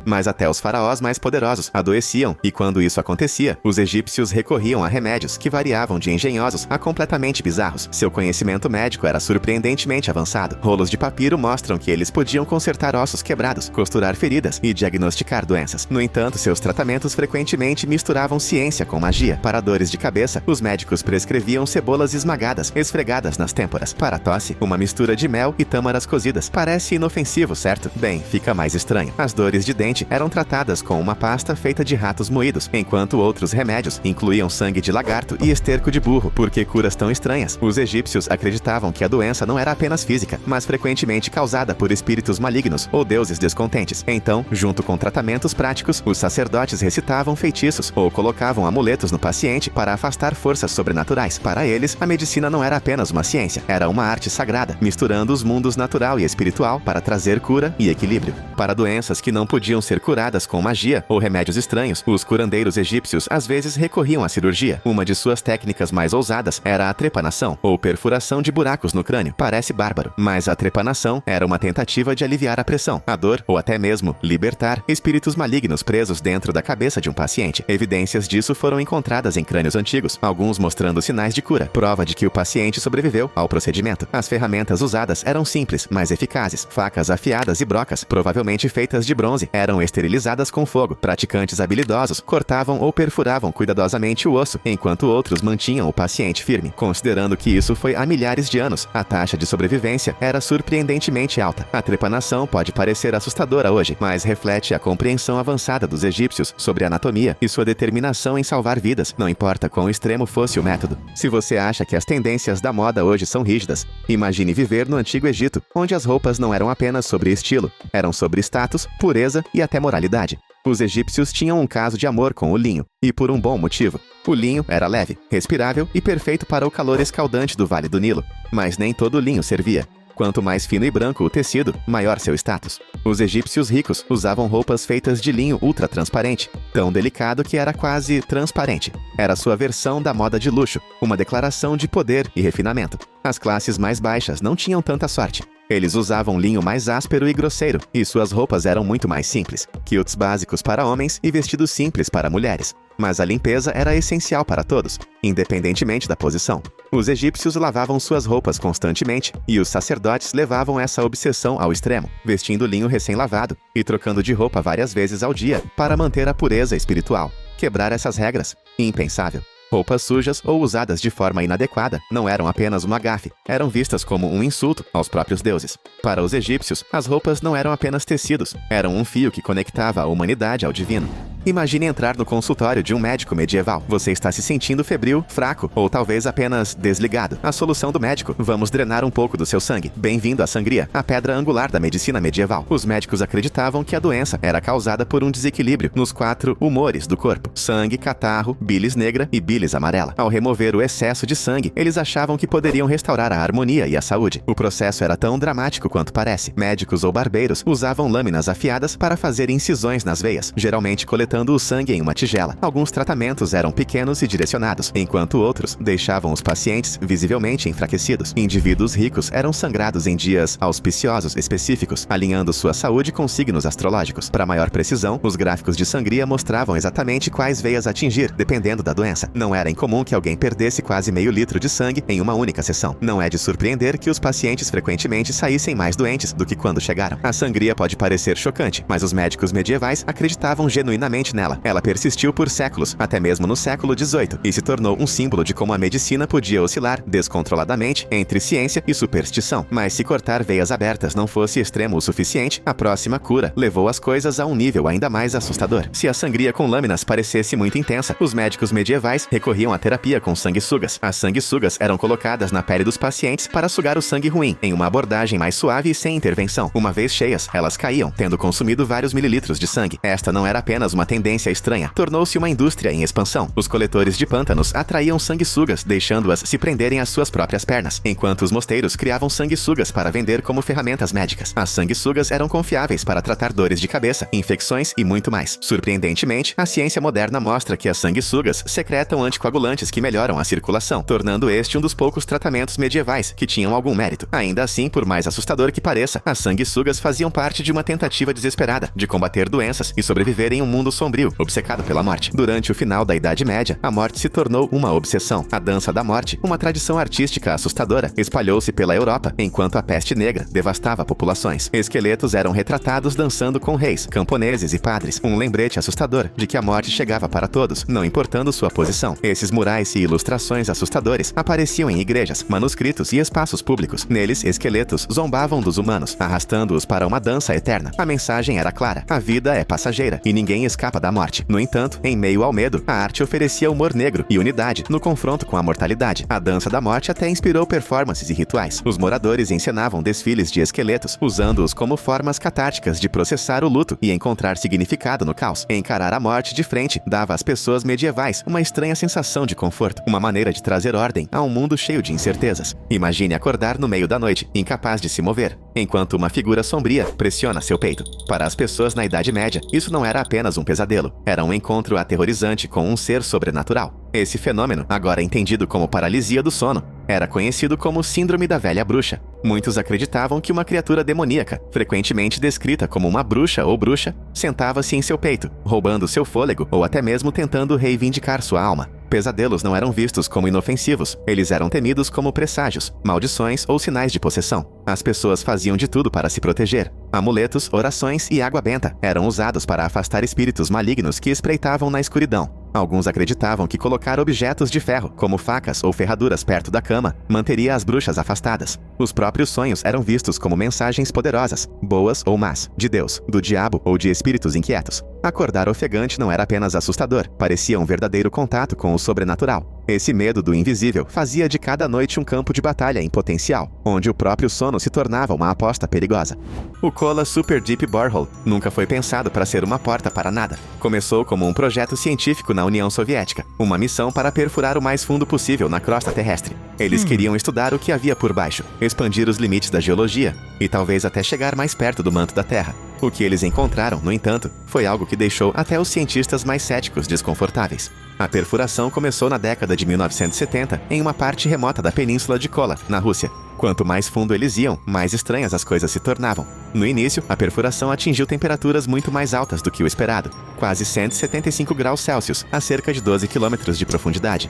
Mas até os faraós mais poderosos adoeciam, e quando isso acontecia, os egípcios recorriam a remédios que variavam de engenhosos a completamente bizarros. Seu conhecimento médico era surpreendentemente avançado. Rolos de papiro mostram que eles podiam consertar ossos quebrados, costurar feridas e diagnosticar doenças. No entanto, seus tratamentos frequentemente misturavam ciência com magia. Para dores de cabeça, os médicos prescreviam cebolas esmagadas, esfregadas nas têmporas. Para tosse, uma mistura de mel e tâmaras cozidas. Parece inofensivo, certo? Bem, fica mais estranho. As dores de dente eram tratadas com uma pasta feita de ratos moídos, enquanto outros remédios incluíam sangue de lagarto e esterco de burro. Por que curas tão estranhas? Os egípcios acreditavam que a doença não era apenas física, mas frequentemente causada por espíritos malignos ou deuses descontentes. Então, junto com tratamentos práticos, os sacerdotes recitavam feitiços ou colocavam amuletos no paciente para afastar forças sobrenaturais. Para eles, a medicina não era apenas uma ciência, era uma arte sagrada, misturando os mundos natural e espiritual para trazer cura e equilíbrio. Para doenças que não podiam ser curadas com magia ou remédios estranhos, os curandeiros egípcios às vezes recorriam à cirurgia. Uma de suas técnicas mais ousadas era a trepanação, ou perfuração de buracos no crânio. Parece bárbaro, mas a trepanação era uma tentativa de aliviar a pressão, a dor ou até mesmo libertar espíritos malignos presos dentro da cabeça de um paciente. Evidências disso foram encontradas em crânios antigos, alguns mostrando sinais de cura, prova de que o paciente sobreviveu ao procedimento. As ferramentas usadas eram simples, mas eficazes. Facas afiadas e brocas, provavelmente feitas de bronze, eram esterilizadas com fogo. Praticantes habilidosos cortavam ou perfuravam cuidadosamente o osso, enquanto outros mantinham o paciente firme. Considerando que isso foi há milhares de anos, a taxa de sobrevivência era surpreendentemente alta. A trepanação pode parecer assustadora hoje, mas reflete a compreensão avançada dos egípcios sobre a anatomia e sua determinação em salvar vidas, não importa quão extremo fosse o método. Se você acha que as tendências da moda hoje são rígidas, imagine viver no Antigo Egito, onde as roupas não eram apenas sobre estilo, eram sobre status, pureza e até moralidade. Os egípcios tinham um caso de amor com o linho, e por um bom motivo. O linho era leve, respirável e perfeito para o calor escaldante do Vale do Nilo. Mas nem todo linho servia. Quanto mais fino e branco o tecido, maior seu status. Os egípcios ricos usavam roupas feitas de linho ultra-transparente, tão delicado que era quase transparente. Era sua versão da moda de luxo, uma declaração de poder e refinamento. As classes mais baixas não tinham tanta sorte. Eles usavam linho mais áspero e grosseiro, e suas roupas eram muito mais simples, kilts básicos para homens e vestidos simples para mulheres. Mas a limpeza era essencial para todos, independentemente da posição. Os egípcios lavavam suas roupas constantemente, e os sacerdotes levavam essa obsessão ao extremo, vestindo linho recém-lavado e trocando de roupa várias vezes ao dia para manter a pureza espiritual. Quebrar essas regras? Impensável. Roupas sujas ou usadas de forma inadequada não eram apenas uma gafe, eram vistas como um insulto aos próprios deuses. Para os egípcios, as roupas não eram apenas tecidos, eram um fio que conectava a humanidade ao divino. Imagine entrar no consultório de um médico medieval. Você está se sentindo febril, fraco ou talvez apenas desligado. A solução do médico: vamos drenar um pouco do seu sangue. Bem-vindo à sangria, a pedra angular da medicina medieval. Os médicos acreditavam que a doença era causada por um desequilíbrio nos 4 humores do corpo: sangue, catarro, bilis negra e bilis amarela. Ao remover o excesso de sangue, eles achavam que poderiam restaurar a harmonia e a saúde. O processo era tão dramático quanto parece. Médicos ou barbeiros usavam lâminas afiadas para fazer incisões nas veias, geralmente coletando o sangue em uma tigela. Alguns tratamentos eram pequenos e direcionados, enquanto outros deixavam os pacientes visivelmente enfraquecidos. Indivíduos ricos eram sangrados em dias auspiciosos específicos, alinhando sua saúde com signos astrológicos. Para maior precisão, os gráficos de sangria mostravam exatamente quais veias atingir, dependendo da doença. Não era incomum que alguém perdesse quase meio litro de sangue em uma única sessão. Não é de surpreender que os pacientes frequentemente saíssem mais doentes do que quando chegaram. A sangria pode parecer chocante, mas os médicos medievais acreditavam genuinamente nela. Ela persistiu por séculos, até mesmo no século XVIII, e se tornou um símbolo de como a medicina podia oscilar descontroladamente entre ciência e superstição. Mas se cortar veias abertas não fosse extremo o suficiente, a próxima cura levou as coisas a um nível ainda mais assustador. Se a sangria com lâminas parecesse muito intensa, os médicos medievais recorriam à terapia com sanguessugas. As sanguessugas eram colocadas na pele dos pacientes para sugar o sangue ruim, em uma abordagem mais suave e sem intervenção. Uma vez cheias, elas caíam, tendo consumido vários mililitros de sangue. Esta não era apenas uma tendência estranha, tornou-se uma indústria em expansão. Os coletores de pântanos atraíam sanguessugas, deixando-as se prenderem às suas próprias pernas, enquanto os mosteiros criavam sanguessugas para vender como ferramentas médicas. As sanguessugas eram confiáveis para tratar dores de cabeça, infecções e muito mais. Surpreendentemente, a ciência moderna mostra que as sanguessugas secretam anticoagulantes que melhoram a circulação, tornando este um dos poucos tratamentos medievais que tinham algum mérito. Ainda assim, por mais assustador que pareça, as sanguessugas faziam parte de uma tentativa desesperada de combater doenças e sobreviver em um mundo sombrio, obcecado pela morte. Durante o final da Idade Média, a morte se tornou uma obsessão. A dança da morte, uma tradição artística assustadora, espalhou-se pela Europa, enquanto a peste negra devastava populações. Esqueletos eram retratados dançando com reis, camponeses e padres, um lembrete assustador de que a morte chegava para todos, não importando sua posição. Esses murais e ilustrações assustadores apareciam em igrejas, manuscritos e espaços públicos. Neles, esqueletos zombavam dos humanos, arrastando-os para uma dança eterna. A mensagem era clara: a vida é passageira e ninguém escapa da morte. No entanto, em meio ao medo, a arte oferecia humor negro e unidade no confronto com a mortalidade. A dança da morte até inspirou performances e rituais. Os moradores encenavam desfiles de esqueletos, usando-os como formas catárticas de processar o luto e encontrar significado no caos. Encarar a morte de frente dava às pessoas medievais uma estranha sensação de conforto, uma maneira de trazer ordem a um mundo cheio de incertezas. Imagine acordar no meio da noite, incapaz de se mover, enquanto uma figura sombria pressiona seu peito. Para as pessoas na Idade Média, isso não era apenas um pesadelo, era um encontro aterrorizante com um ser sobrenatural. Esse fenômeno, agora entendido como paralisia do sono, era conhecido como Síndrome da Velha Bruxa. Muitos acreditavam que uma criatura demoníaca, frequentemente descrita como uma bruxa ou bruxa, sentava-se em seu peito, roubando seu fôlego ou até mesmo tentando reivindicar sua alma. Pesadelos não eram vistos como inofensivos, eles eram temidos como presságios, maldições ou sinais de possessão. As pessoas faziam de tudo para se proteger. Amuletos, orações e água benta eram usados para afastar espíritos malignos que espreitavam na escuridão. Alguns acreditavam que colocar objetos de ferro, como facas ou ferraduras perto da cama, manteria as bruxas afastadas. Os próprios sonhos eram vistos como mensagens poderosas, boas ou más, de Deus, do diabo ou de espíritos inquietos. Acordar ofegante não era apenas assustador, parecia um verdadeiro contato com o sobrenatural. Esse medo do invisível fazia de cada noite um campo de batalha em potencial, onde o próprio sono se tornava uma aposta perigosa. O Kola Super Deep Borehole nunca foi pensado para ser uma porta para nada. Começou como um projeto científico na União Soviética, uma missão para perfurar o mais fundo possível na crosta terrestre. Eles queriam estudar o que havia por baixo, expandir os limites da geologia e talvez até chegar mais perto do manto da Terra. O que eles encontraram, no entanto, foi algo que deixou até os cientistas mais céticos desconfortáveis. A perfuração começou na década de 1970 em uma parte remota da península de Kola, na Rússia. Quanto mais fundo eles iam, mais estranhas as coisas se tornavam. No início, a perfuração atingiu temperaturas muito mais altas do que o esperado, quase 175 graus Celsius, a cerca de 12 quilômetros de profundidade.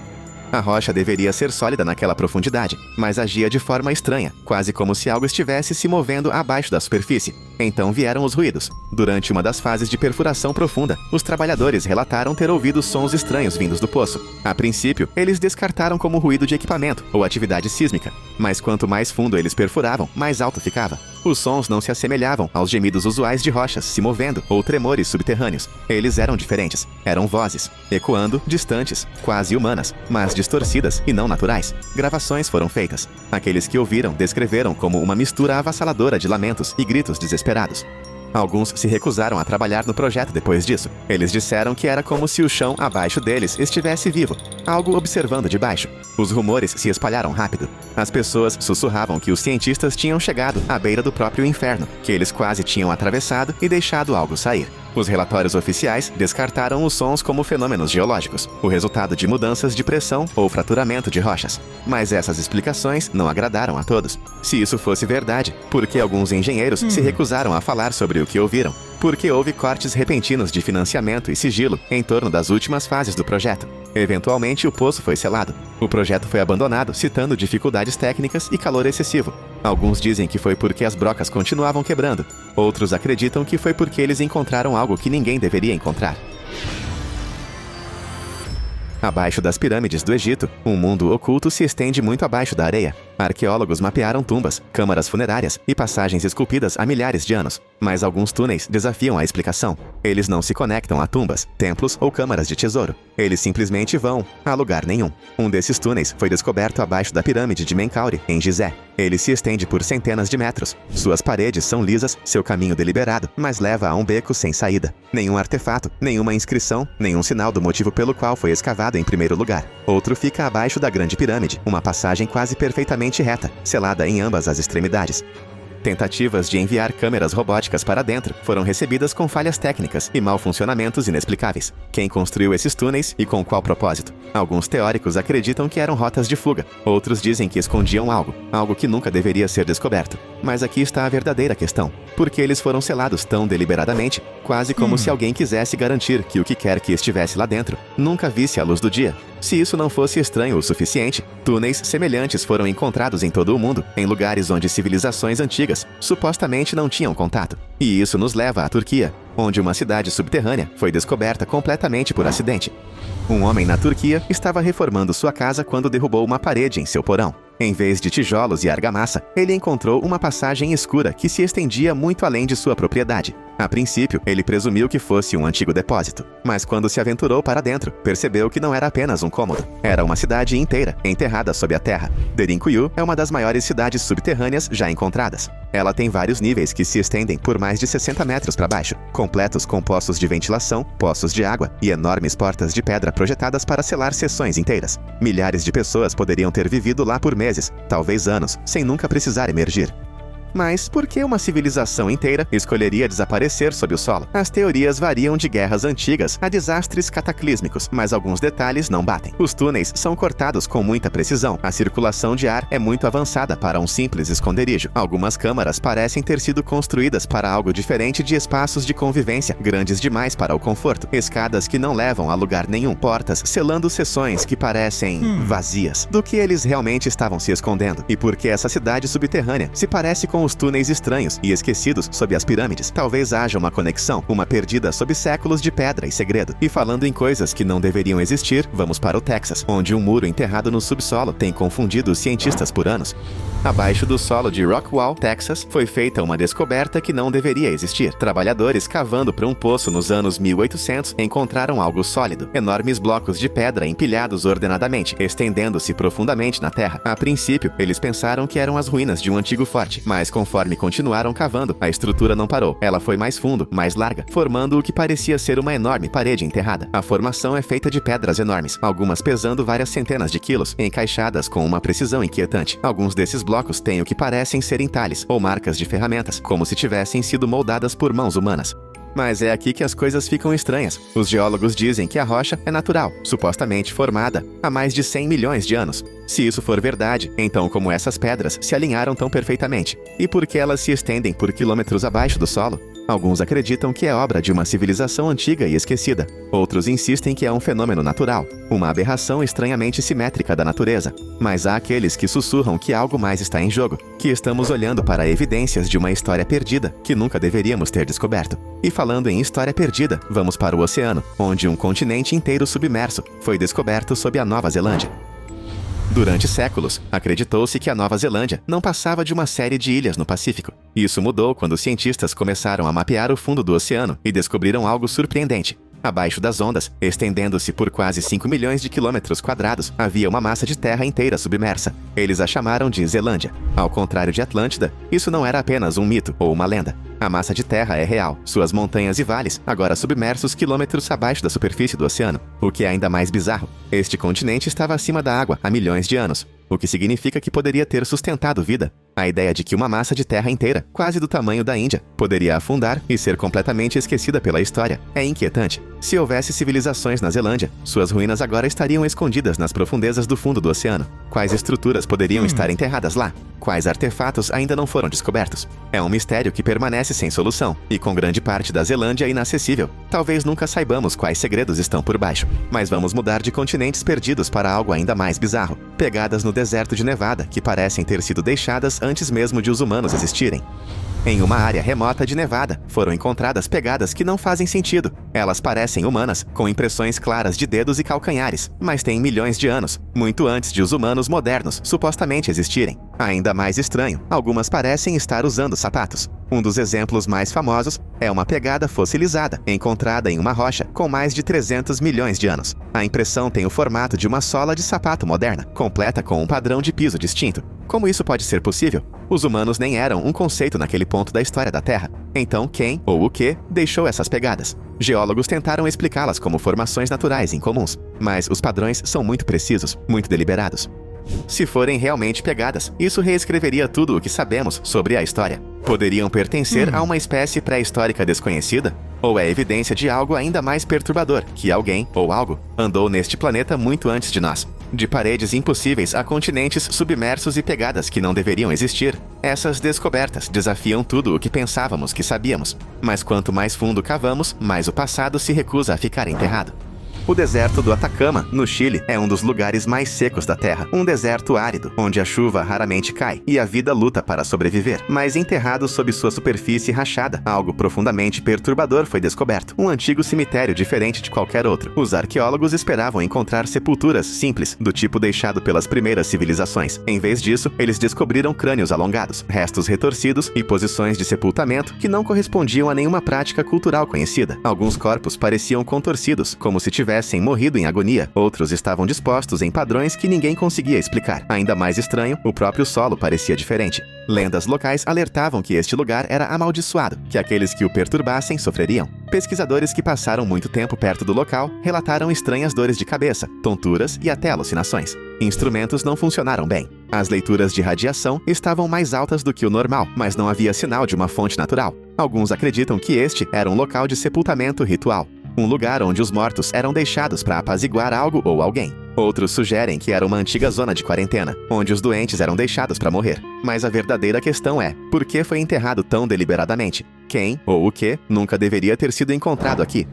A rocha deveria ser sólida naquela profundidade, mas agia de forma estranha, quase como se algo estivesse se movendo abaixo da superfície. Então vieram os ruídos. Durante uma das fases de perfuração profunda, os trabalhadores relataram ter ouvido sons estranhos vindos do poço. A princípio, eles descartaram como ruído de equipamento ou atividade sísmica, mas quanto mais fundo eles perfuravam, mais alto ficava. Os sons não se assemelhavam aos gemidos usuais de rochas se movendo ou tremores subterrâneos. Eles eram diferentes. Eram vozes, ecoando, distantes, quase humanas, mas distorcidas e não naturais. Gravações foram feitas. Aqueles que ouviram descreveram como uma mistura avassaladora de lamentos e gritos desesperados. Alguns se recusaram a trabalhar no projeto depois disso. Eles disseram que era como se o chão abaixo deles estivesse vivo, algo observando de baixo. Os rumores se espalharam rápido. As pessoas sussurravam que os cientistas tinham chegado à beira do próprio inferno, que eles quase tinham atravessado e deixado algo sair. Os relatórios oficiais descartaram os sons como fenômenos geológicos, o resultado de mudanças de pressão ou fraturamento de rochas. Mas essas explicações não agradaram a todos. Se isso fosse verdade, por que alguns engenheiros se recusaram a falar sobre o que ouviram? Porque houve cortes repentinos de financiamento e sigilo em torno das últimas fases do projeto. Eventualmente, o poço foi selado. O projeto foi abandonado, citando dificuldades técnicas e calor excessivo. Alguns dizem que foi porque as brocas continuavam quebrando. Outros acreditam que foi porque eles encontraram algo que ninguém deveria encontrar. Abaixo das pirâmides do Egito, um mundo oculto se estende muito abaixo da areia. Arqueólogos mapearam tumbas, câmaras funerárias e passagens esculpidas há milhares de anos. Mas alguns túneis desafiam a explicação. Eles não se conectam a tumbas, templos ou câmaras de tesouro. Eles simplesmente vão a lugar nenhum. Um desses túneis foi descoberto abaixo da pirâmide de Menkaure, em Gizé. Ele se estende por centenas de metros. Suas paredes são lisas, seu caminho deliberado, mas leva a um beco sem saída. Nenhum artefato, nenhuma inscrição, nenhum sinal do motivo pelo qual foi escavado em primeiro lugar. Outro fica abaixo da Grande Pirâmide, uma passagem quase perfeitamente reta, selada em ambas as extremidades. Tentativas de enviar câmeras robóticas para dentro foram recebidas com falhas técnicas e mal funcionamentos inexplicáveis. Quem construiu esses túneis e com qual propósito? Alguns teóricos acreditam que eram rotas de fuga. Outros dizem que escondiam algo que nunca deveria ser descoberto. Mas aqui está a verdadeira questão. Por que eles foram selados tão deliberadamente, quase como se alguém quisesse garantir que o que quer que estivesse lá dentro nunca visse a luz do dia? Se isso não fosse estranho o suficiente, túneis semelhantes foram encontrados em todo o mundo, em lugares onde civilizações antigas supostamente não tinham contato. E isso nos leva à Turquia, onde uma cidade subterrânea foi descoberta completamente por acidente. Um homem na Turquia estava reformando sua casa quando derrubou uma parede em seu porão. Em vez de tijolos e argamassa, ele encontrou uma passagem escura que se estendia muito além de sua propriedade. A princípio, ele presumiu que fosse um antigo depósito. Mas quando se aventurou para dentro, percebeu que não era apenas um cômodo. Era uma cidade inteira, enterrada sob a terra. Derinkuyu é uma das maiores cidades subterrâneas já encontradas. Ela tem vários níveis que se estendem por mais de 60 metros para baixo, completos com poços de ventilação, poços de água e enormes portas de pedra projetadas para selar seções inteiras. Milhares de pessoas poderiam ter vivido lá por meses, talvez anos, sem nunca precisar emergir. Mas por que uma civilização inteira escolheria desaparecer sob o solo? As teorias variam de guerras antigas a desastres cataclísmicos, mas alguns detalhes não batem. Os túneis são cortados com muita precisão. A circulação de ar é muito avançada para um simples esconderijo. Algumas câmaras parecem ter sido construídas para algo diferente de espaços de convivência, grandes demais para o conforto. Escadas que não levam a lugar nenhum. Portas selando seções que parecem vazias. Do que eles realmente estavam se escondendo? E por que essa cidade subterrânea se parece com os túneis estranhos e esquecidos sob as pirâmides? Talvez haja uma conexão, uma perdida sob séculos de pedra e segredo. E falando em coisas que não deveriam existir, vamos para o Texas, onde um muro enterrado no subsolo tem confundido os cientistas por anos. Abaixo do solo de Rockwall, Texas, foi feita uma descoberta que não deveria existir. Trabalhadores cavando para um poço nos anos 1800 encontraram algo sólido, enormes blocos de pedra empilhados ordenadamente, estendendo-se profundamente na terra. A princípio, eles pensaram que eram as ruínas de um antigo forte, mas conforme continuaram cavando, a estrutura não parou. Ela foi mais fundo, mais larga, formando o que parecia ser uma enorme parede enterrada. A formação é feita de pedras enormes, algumas pesando várias centenas de quilos, encaixadas com uma precisão inquietante. Alguns desses blocos têm o que parecem ser entalhes ou marcas de ferramentas, como se tivessem sido moldadas por mãos humanas. Mas é aqui que as coisas ficam estranhas. Os geólogos dizem que a rocha é natural, supostamente formada há mais de 100 milhões de anos. Se isso for verdade, então como essas pedras se alinharam tão perfeitamente? E por que elas se estendem por quilômetros abaixo do solo? Alguns acreditam que é obra de uma civilização antiga e esquecida. Outros insistem que é um fenômeno natural, uma aberração estranhamente simétrica da natureza. Mas há aqueles que sussurram que algo mais está em jogo, que estamos olhando para evidências de uma história perdida que nunca deveríamos ter descoberto. E falando em história perdida, vamos para o oceano, onde um continente inteiro submerso foi descoberto sob a Nova Zelândia. Durante séculos, acreditou-se que a Nova Zelândia não passava de uma série de ilhas no Pacífico. Isso mudou quando cientistas começaram a mapear o fundo do oceano e descobriram algo surpreendente. Abaixo das ondas, estendendo-se por quase 5 milhões de quilômetros quadrados, havia uma massa de terra inteira submersa. Eles a chamaram de Zelândia. Ao contrário de Atlântida, isso não era apenas um mito ou uma lenda. A massa de terra é real, suas montanhas e vales, agora submersos quilômetros abaixo da superfície do oceano. O que é ainda mais bizarro, este continente estava acima da água há milhões de anos, o que significa que poderia ter sustentado vida. A ideia de que uma massa de terra inteira, quase do tamanho da Índia, poderia afundar e ser completamente esquecida pela história é inquietante. Se houvesse civilizações na Zelândia, suas ruínas agora estariam escondidas nas profundezas do fundo do oceano. Quais estruturas poderiam estar enterradas lá? Quais artefatos ainda não foram descobertos? É um mistério que permanece sem solução, e com grande parte da Zelândia inacessível. Talvez nunca saibamos quais segredos estão por baixo. Mas vamos mudar de continentes perdidos para algo ainda mais bizarro. Pegadas no deserto de Nevada, que parecem ter sido deixadas antes mesmo de os humanos existirem. Em uma área remota de Nevada, foram encontradas pegadas que não fazem sentido. Elas parecem humanas, com impressões claras de dedos e calcanhares, mas têm milhões de anos, muito antes de os humanos modernos supostamente existirem. Ainda mais estranho, algumas parecem estar usando sapatos. Um dos exemplos mais famosos é uma pegada fossilizada, encontrada em uma rocha com mais de 300 milhões de anos. A impressão tem o formato de uma sola de sapato moderna, completa com um padrão de piso distinto. Como isso pode ser possível? Os humanos nem eram um conceito naquele ponto da história da Terra. Então, quem ou o que deixou essas pegadas? Geólogos tentaram explicá-las como formações naturais incomuns, mas os padrões são muito precisos, muito deliberados. Se forem realmente pegadas, isso reescreveria tudo o que sabemos sobre a história. Poderiam pertencer a uma espécie pré-histórica desconhecida? Ou é evidência de algo ainda mais perturbador, que alguém, ou algo, andou neste planeta muito antes de nós? De paredes impossíveis a continentes submersos e pegadas que não deveriam existir, essas descobertas desafiam tudo o que pensávamos que sabíamos. Mas quanto mais fundo cavamos, mais o passado se recusa a ficar enterrado. O deserto do Atacama, no Chile, é um dos lugares mais secos da Terra. Um deserto árido, onde a chuva raramente cai e a vida luta para sobreviver. Mas enterrado sob sua superfície rachada, algo profundamente perturbador foi descoberto. Um antigo cemitério diferente de qualquer outro. Os arqueólogos esperavam encontrar sepulturas simples, do tipo deixado pelas primeiras civilizações. Em vez disso, eles descobriram crânios alongados, restos retorcidos e posições de sepultamento que não correspondiam a nenhuma prática cultural conhecida. Alguns corpos pareciam contorcidos, como se tivessem morrido em agonia. Outros estavam dispostos em padrões que ninguém conseguia explicar. Ainda mais estranho, o próprio solo parecia diferente. Lendas locais alertavam que este lugar era amaldiçoado, que aqueles que o perturbassem sofreriam. Pesquisadores que passaram muito tempo perto do local relataram estranhas dores de cabeça, tonturas e até alucinações. Instrumentos não funcionaram bem. As leituras de radiação estavam mais altas do que o normal, mas não havia sinal de uma fonte natural. Alguns acreditam que este era um local de sepultamento ritual. Um lugar onde os mortos eram deixados para apaziguar algo ou alguém. Outros sugerem que era uma antiga zona de quarentena, onde os doentes eram deixados para morrer. Mas a verdadeira questão é, por que foi enterrado tão deliberadamente? Quem, ou o que, nunca deveria ter sido encontrado aqui?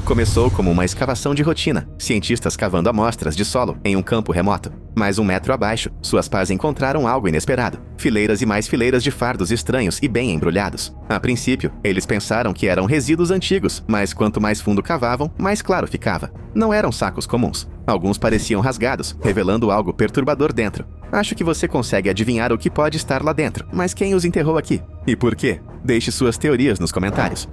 Começou como uma escavação de rotina, cientistas cavando amostras de solo em um campo remoto. Mas 1 metro abaixo, suas pás encontraram algo inesperado. Fileiras e mais fileiras de fardos estranhos e bem embrulhados. A princípio, eles pensaram que eram resíduos antigos, mas quanto mais fundo cavavam, mais claro ficava. Não eram sacos comuns. Alguns pareciam rasgados, revelando algo perturbador dentro. Acho que você consegue adivinhar o que pode estar lá dentro, mas quem os enterrou aqui? E por quê? Deixe suas teorias nos comentários.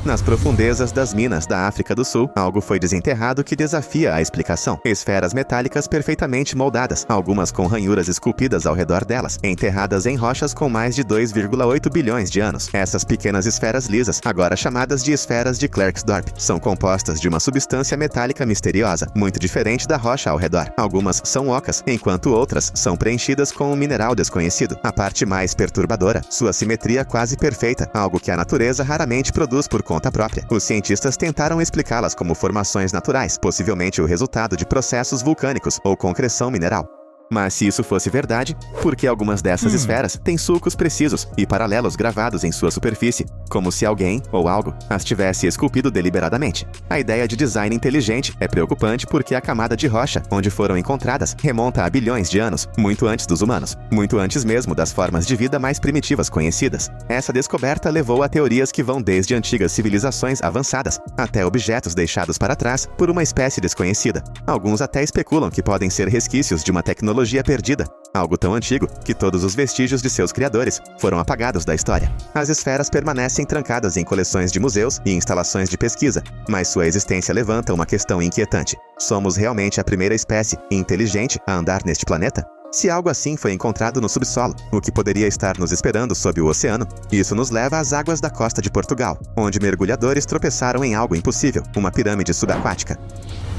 Nas profundezas das minas da África do Sul, algo foi desenterrado que desafia a explicação. Esferas metálicas perfeitamente moldadas, algumas com ranhuras esculpidas ao redor delas, enterradas em rochas com mais de 2,8 bilhões de anos. Essas pequenas esferas lisas, agora chamadas de esferas de Klerksdorp, são compostas de uma substância metálica misteriosa, muito diferente da rocha ao redor. Algumas são ocas, enquanto outras são preenchidas com um mineral desconhecido. A parte mais perturbadora, sua simetria quase perfeita, algo que a natureza raramente produz por conta própria. Os cientistas tentaram explicá-las como formações naturais, possivelmente o resultado de processos vulcânicos ou concreção mineral. Mas se isso fosse verdade, por que algumas dessas esferas têm sulcos precisos e paralelos gravados em sua superfície, como se alguém ou algo as tivesse esculpido deliberadamente? A ideia de design inteligente é preocupante porque a camada de rocha onde foram encontradas remonta a bilhões de anos, muito antes dos humanos, muito antes mesmo das formas de vida mais primitivas conhecidas. Essa descoberta levou a teorias que vão desde antigas civilizações avançadas até objetos deixados para trás por uma espécie desconhecida. Alguns até especulam que podem ser resquícios de uma tecnologia perdida, algo tão antigo que todos os vestígios de seus criadores foram apagados da história. As esferas permanecem trancadas em coleções de museus e instalações de pesquisa, mas sua existência levanta uma questão inquietante. Somos realmente a primeira espécie inteligente a andar neste planeta? Se algo assim foi encontrado no subsolo, o que poderia estar nos esperando sob o oceano? Isso nos leva às águas da costa de Portugal, onde mergulhadores tropeçaram em algo impossível, uma pirâmide subaquática.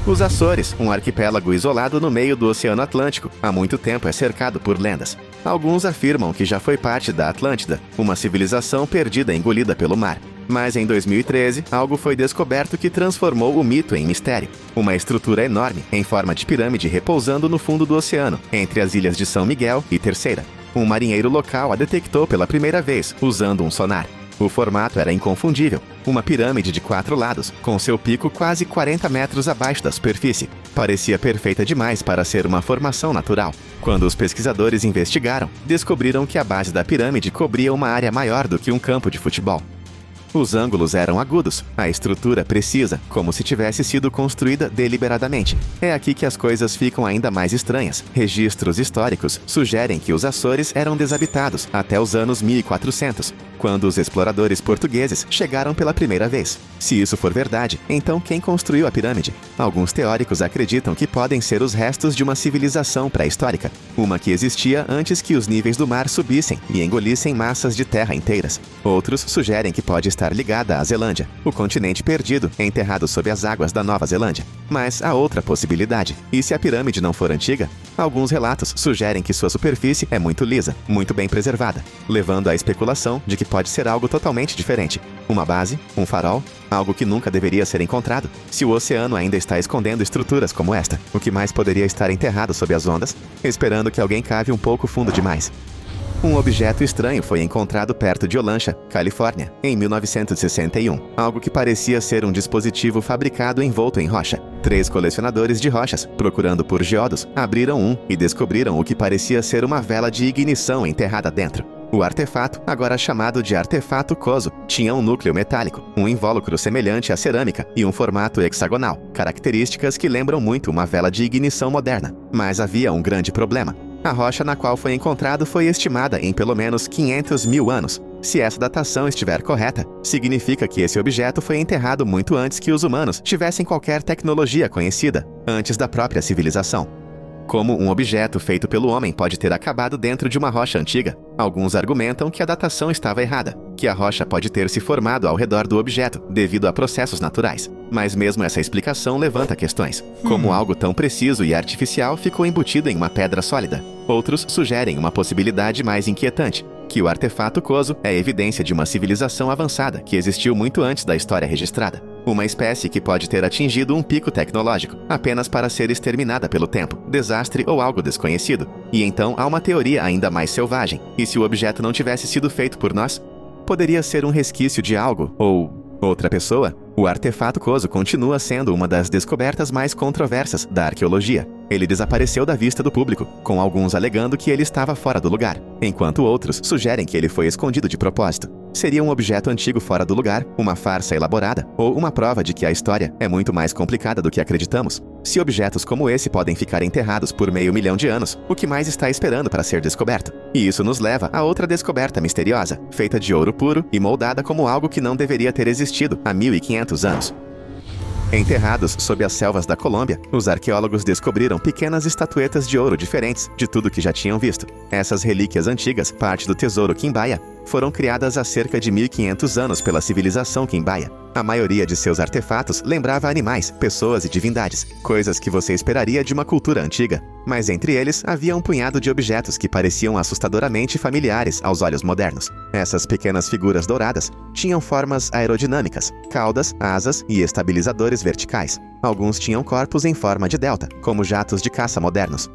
Os Açores, um arquipélago isolado no meio do Oceano Atlântico, há muito tempo é cercado por lendas. Alguns afirmam que já foi parte da Atlântida, uma civilização perdida e engolida pelo mar. Mas em 2013, algo foi descoberto que transformou o mito em mistério. Uma estrutura enorme, em forma de pirâmide repousando no fundo do oceano, entre as ilhas de São Miguel e Terceira. Um marinheiro local a detectou pela primeira vez, usando um sonar. O formato era inconfundível, uma pirâmide de 4 lados, com seu pico quase 40 metros abaixo da superfície. Parecia perfeita demais para ser uma formação natural. Quando os pesquisadores investigaram, descobriram que a base da pirâmide cobria uma área maior do que um campo de futebol. Os ângulos eram agudos, a estrutura precisa, como se tivesse sido construída deliberadamente. É aqui que as coisas ficam ainda mais estranhas. Registros históricos sugerem que os Açores eram desabitados até os anos 1400, quando os exploradores portugueses chegaram pela primeira vez. Se isso for verdade, então quem construiu a pirâmide? Alguns teóricos acreditam que podem ser os restos de uma civilização pré-histórica, uma que existia antes que os níveis do mar subissem e engolissem massas de terra inteiras. Outros sugerem que pode estar ligada à Zelândia, o continente perdido, enterrado sob as águas da Nova Zelândia. Mas há outra possibilidade. E se a pirâmide não for antiga? Alguns relatos sugerem que sua superfície é muito lisa, muito bem preservada, levando à especulação de que pode ser algo totalmente diferente. Uma base, um farol, algo que nunca deveria ser encontrado. Se o oceano ainda está escondendo estruturas como esta, o que mais poderia estar enterrado sob as ondas, esperando que alguém cave um pouco fundo demais? Um objeto estranho foi encontrado perto de Olancha, Califórnia, em 1961. Algo que parecia ser um dispositivo fabricado envolto em rocha. 3 colecionadores de rochas, procurando por geodos, abriram um e descobriram o que parecia ser uma vela de ignição enterrada dentro. O artefato, agora chamado de artefato Kozo, tinha um núcleo metálico, um invólucro semelhante à cerâmica e um formato hexagonal, características que lembram muito uma vela de ignição moderna. Mas havia um grande problema. A rocha na qual foi encontrado foi estimada em pelo menos 500 mil anos. Se essa datação estiver correta, significa que esse objeto foi enterrado muito antes que os humanos tivessem qualquer tecnologia conhecida, antes da própria civilização. Como um objeto feito pelo homem pode ter acabado dentro de uma rocha antiga? Alguns argumentam que a datação estava errada, que a rocha pode ter se formado ao redor do objeto, devido a processos naturais. Mas mesmo essa explicação levanta questões. Como algo tão preciso e artificial ficou embutido em uma pedra sólida? Outros sugerem uma possibilidade mais inquietante, que o artefato Kozo é evidência de uma civilização avançada que existiu muito antes da história registrada. Uma espécie que pode ter atingido um pico tecnológico, apenas para ser exterminada pelo tempo, desastre ou algo desconhecido. E então há uma teoria ainda mais selvagem. E se o objeto não tivesse sido feito por nós? Poderia ser um resquício de algo, ou Outra pessoa, o artefato Kozo continua sendo uma das descobertas mais controversas da arqueologia. Ele desapareceu da vista do público, com alguns alegando que ele estava fora do lugar, enquanto outros sugerem que ele foi escondido de propósito. Seria um objeto antigo fora do lugar, uma farsa elaborada, ou uma prova de que a história é muito mais complicada do que acreditamos? Se objetos como esse podem ficar enterrados por meio milhão de anos, o que mais está esperando para ser descoberto? E isso nos leva a outra descoberta misteriosa, feita de ouro puro e moldada como algo que não deveria ter existido há 1500 anos. Enterrados sob as selvas da Colômbia, os arqueólogos descobriram pequenas estatuetas de ouro diferentes de tudo que já tinham visto. Essas relíquias antigas, parte do tesouro Quimbaya, foram criadas há cerca de 1500 anos pela civilização Quimbaya. A maioria de seus artefatos lembrava animais, pessoas e divindades, coisas que você esperaria de uma cultura antiga. Mas entre eles havia um punhado de objetos que pareciam assustadoramente familiares aos olhos modernos. Essas pequenas figuras douradas tinham formas aerodinâmicas, caudas, asas e estabilizadores verticais. Alguns tinham corpos em forma de delta, como jatos de caça modernos.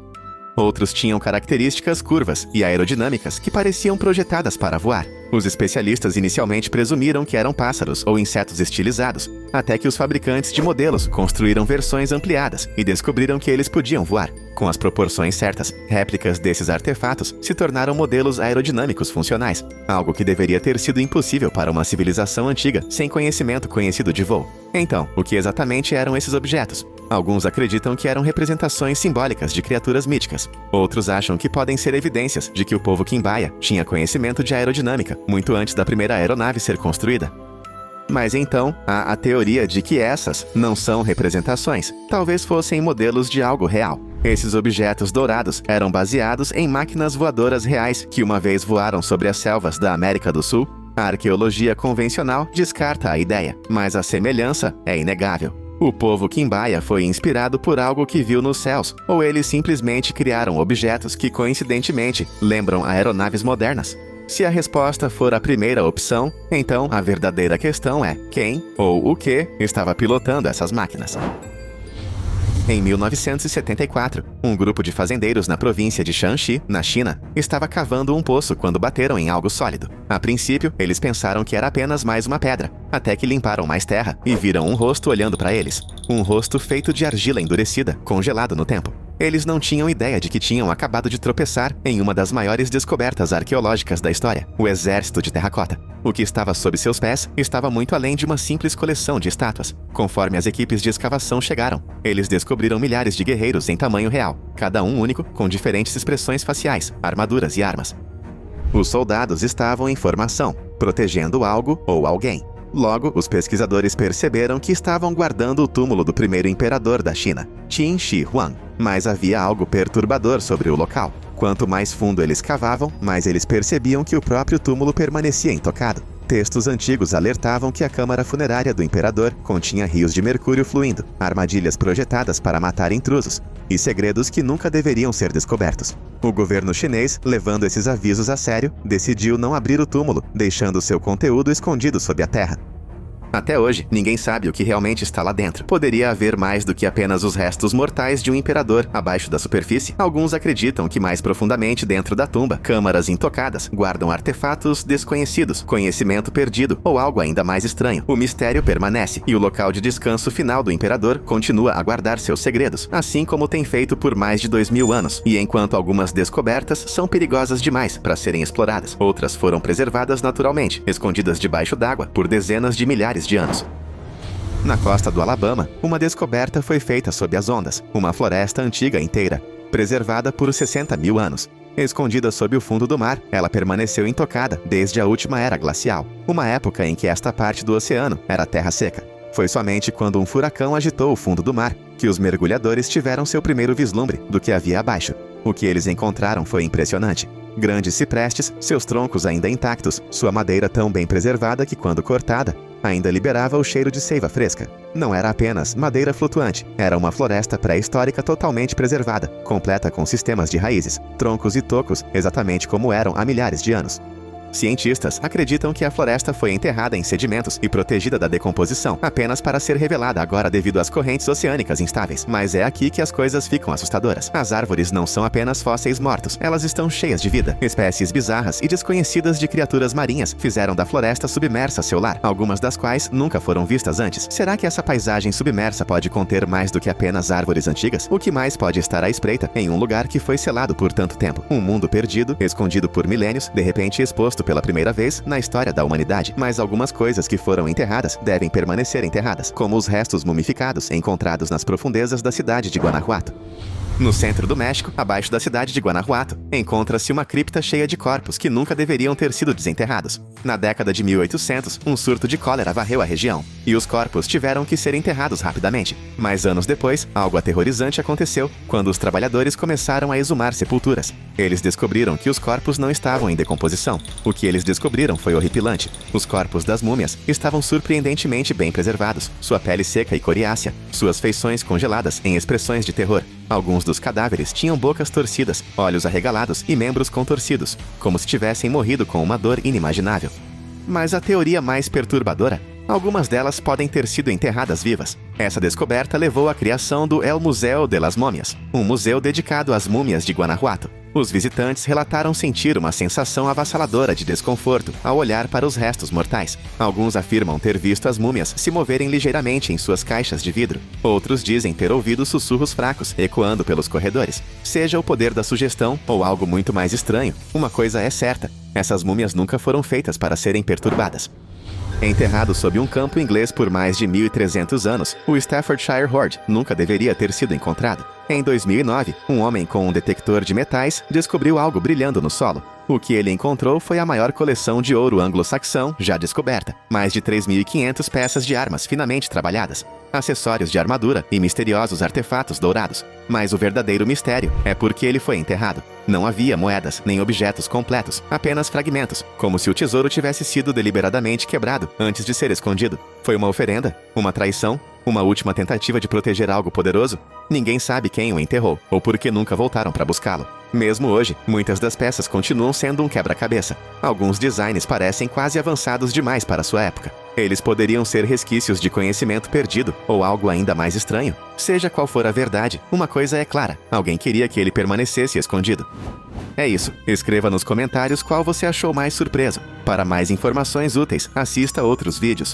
Outros tinham características curvas e aerodinâmicas que pareciam projetadas para voar. Os especialistas inicialmente presumiram que eram pássaros ou insetos estilizados, até que os fabricantes de modelos construíram versões ampliadas e descobriram que eles podiam voar. Com as proporções certas, réplicas desses artefatos se tornaram modelos aerodinâmicos funcionais, algo que deveria ter sido impossível para uma civilização antiga sem conhecimento conhecido de voo. Então, o que exatamente eram esses objetos? Alguns acreditam que eram representações simbólicas de criaturas míticas. Outros acham que podem ser evidências de que o povo Quimbaya tinha conhecimento de aerodinâmica muito antes da primeira aeronave ser construída. Mas então, há a teoria de que essas não são representações, talvez fossem modelos de algo real. Esses objetos dourados eram baseados em máquinas voadoras reais que uma vez voaram sobre as selvas da América do Sul. A arqueologia convencional descarta a ideia, mas a semelhança é inegável. O povo Quimbaya foi inspirado por algo que viu nos céus, ou eles simplesmente criaram objetos que coincidentemente lembram aeronaves modernas? Se a resposta for a primeira opção, então a verdadeira questão é quem ou o que estava pilotando essas máquinas. Em 1974, um grupo de fazendeiros na província de Shanxi, na China, estava cavando um poço quando bateram em algo sólido. A princípio, eles pensaram que era apenas mais uma pedra, até que limparam mais terra e viram um rosto olhando para eles. Um rosto feito de argila endurecida, congelado no tempo. Eles não tinham ideia de que tinham acabado de tropeçar em uma das maiores descobertas arqueológicas da história, o Exército de Terracota. O que estava sob seus pés estava muito além de uma simples coleção de estátuas. Conforme as equipes de escavação chegaram, eles descobriram milhares de guerreiros em tamanho real, cada um único, com diferentes expressões faciais, armaduras e armas. Os soldados estavam em formação, protegendo algo ou alguém. Logo, os pesquisadores perceberam que estavam guardando o túmulo do primeiro imperador da China, Qin Shi Huang. Mas havia algo perturbador sobre o local. Quanto mais fundo eles cavavam, mais eles percebiam que o próprio túmulo permanecia intocado. Textos antigos alertavam que a câmara funerária do imperador continha rios de mercúrio fluindo, armadilhas projetadas para matar intrusos, e segredos que nunca deveriam ser descobertos. O governo chinês, levando esses avisos a sério, decidiu não abrir o túmulo, deixando seu conteúdo escondido sob a terra. Até hoje, ninguém sabe o que realmente está lá dentro. Poderia haver mais do que apenas os restos mortais de um imperador abaixo da superfície. Alguns acreditam que mais profundamente dentro da tumba, câmaras intocadas guardam artefatos desconhecidos, conhecimento perdido ou algo ainda mais estranho. O mistério permanece e o local de descanso final do imperador continua a guardar seus segredos, assim como tem feito por mais de 2000 anos. E enquanto algumas descobertas são perigosas demais para serem exploradas, outras foram preservadas naturalmente, escondidas debaixo d'água por dezenas de milhares de anos. Na costa do Alabama, uma descoberta foi feita sob as ondas, uma floresta antiga inteira, preservada por 60 mil anos. Escondida sob o fundo do mar, ela permaneceu intocada desde a última era glacial, uma época em que esta parte do oceano era terra seca. Foi somente quando um furacão agitou o fundo do mar que os mergulhadores tiveram seu primeiro vislumbre do que havia abaixo. O que eles encontraram foi impressionante. Grandes ciprestes, seus troncos ainda intactos, sua madeira tão bem preservada que, quando cortada, ainda liberava o cheiro de seiva fresca. Não era apenas madeira flutuante, era uma floresta pré-histórica totalmente preservada, completa com sistemas de raízes, troncos e tocos, exatamente como eram há milhares de anos. Cientistas acreditam que a floresta foi enterrada em sedimentos e protegida da decomposição, apenas para ser revelada agora devido às correntes oceânicas instáveis. Mas é aqui que as coisas ficam assustadoras. As árvores não são apenas fósseis mortos, elas estão cheias de vida. Espécies bizarras e desconhecidas de criaturas marinhas fizeram da floresta submersa seu lar, algumas das quais nunca foram vistas antes. Será que essa paisagem submersa pode conter mais do que apenas árvores antigas? O que mais pode estar à espreita em um lugar que foi selado por tanto tempo? Um mundo perdido, escondido por milênios, de repente exposto pela primeira vez na história da humanidade. Mas algumas coisas que foram enterradas devem permanecer enterradas, como os restos mumificados encontrados nas profundezas da cidade de Guanajuato. No centro do México, abaixo da cidade de Guanajuato, encontra-se uma cripta cheia de corpos que nunca deveriam ter sido desenterrados. Na década de 1800, um surto de cólera varreu a região, e os corpos tiveram que ser enterrados rapidamente. Mas anos depois, algo aterrorizante aconteceu quando os trabalhadores começaram a exumar sepulturas. Eles descobriram que os corpos não estavam em decomposição. O que eles descobriram foi horripilante. Os corpos das múmias estavam surpreendentemente bem preservados, sua pele seca e coriácea, suas feições congeladas em expressões de terror. Alguns dos cadáveres tinham bocas torcidas, olhos arregalados e membros contorcidos, como se tivessem morrido com uma dor inimaginável. Mas a teoria mais perturbadora? Algumas delas podem ter sido enterradas vivas. Essa descoberta levou à criação do El Museo de las Momias, um museu dedicado às múmias de Guanajuato. Os visitantes relataram sentir uma sensação avassaladora de desconforto ao olhar para os restos mortais. Alguns afirmam ter visto as múmias se moverem ligeiramente em suas caixas de vidro. Outros dizem ter ouvido sussurros fracos ecoando pelos corredores. Seja o poder da sugestão ou algo muito mais estranho, uma coisa é certa: essas múmias nunca foram feitas para serem perturbadas. Enterrado sob um campo inglês por mais de 1.300 anos, o Staffordshire Hoard nunca deveria ter sido encontrado. Em 2009, um homem com um detector de metais descobriu algo brilhando no solo. O que ele encontrou foi a maior coleção de ouro anglo-saxão já descoberta. Mais de 3.500 peças de armas finamente trabalhadas, acessórios de armadura e misteriosos artefatos dourados. Mas o verdadeiro mistério é por que ele foi enterrado. Não havia moedas nem objetos completos, apenas fragmentos, como se o tesouro tivesse sido deliberadamente quebrado antes de ser escondido. Foi uma oferenda? Uma traição? Uma última tentativa de proteger algo poderoso? Ninguém sabe quem o enterrou, ou por que nunca voltaram para buscá-lo. Mesmo hoje, muitas das peças continuam sendo um quebra-cabeça. Alguns designs parecem quase avançados demais para sua época. Eles poderiam ser resquícios de conhecimento perdido, ou algo ainda mais estranho. Seja qual for a verdade, uma coisa é clara: alguém queria que ele permanecesse escondido. É isso. Escreva nos comentários qual você achou mais surpreso. Para mais informações úteis, assista outros vídeos.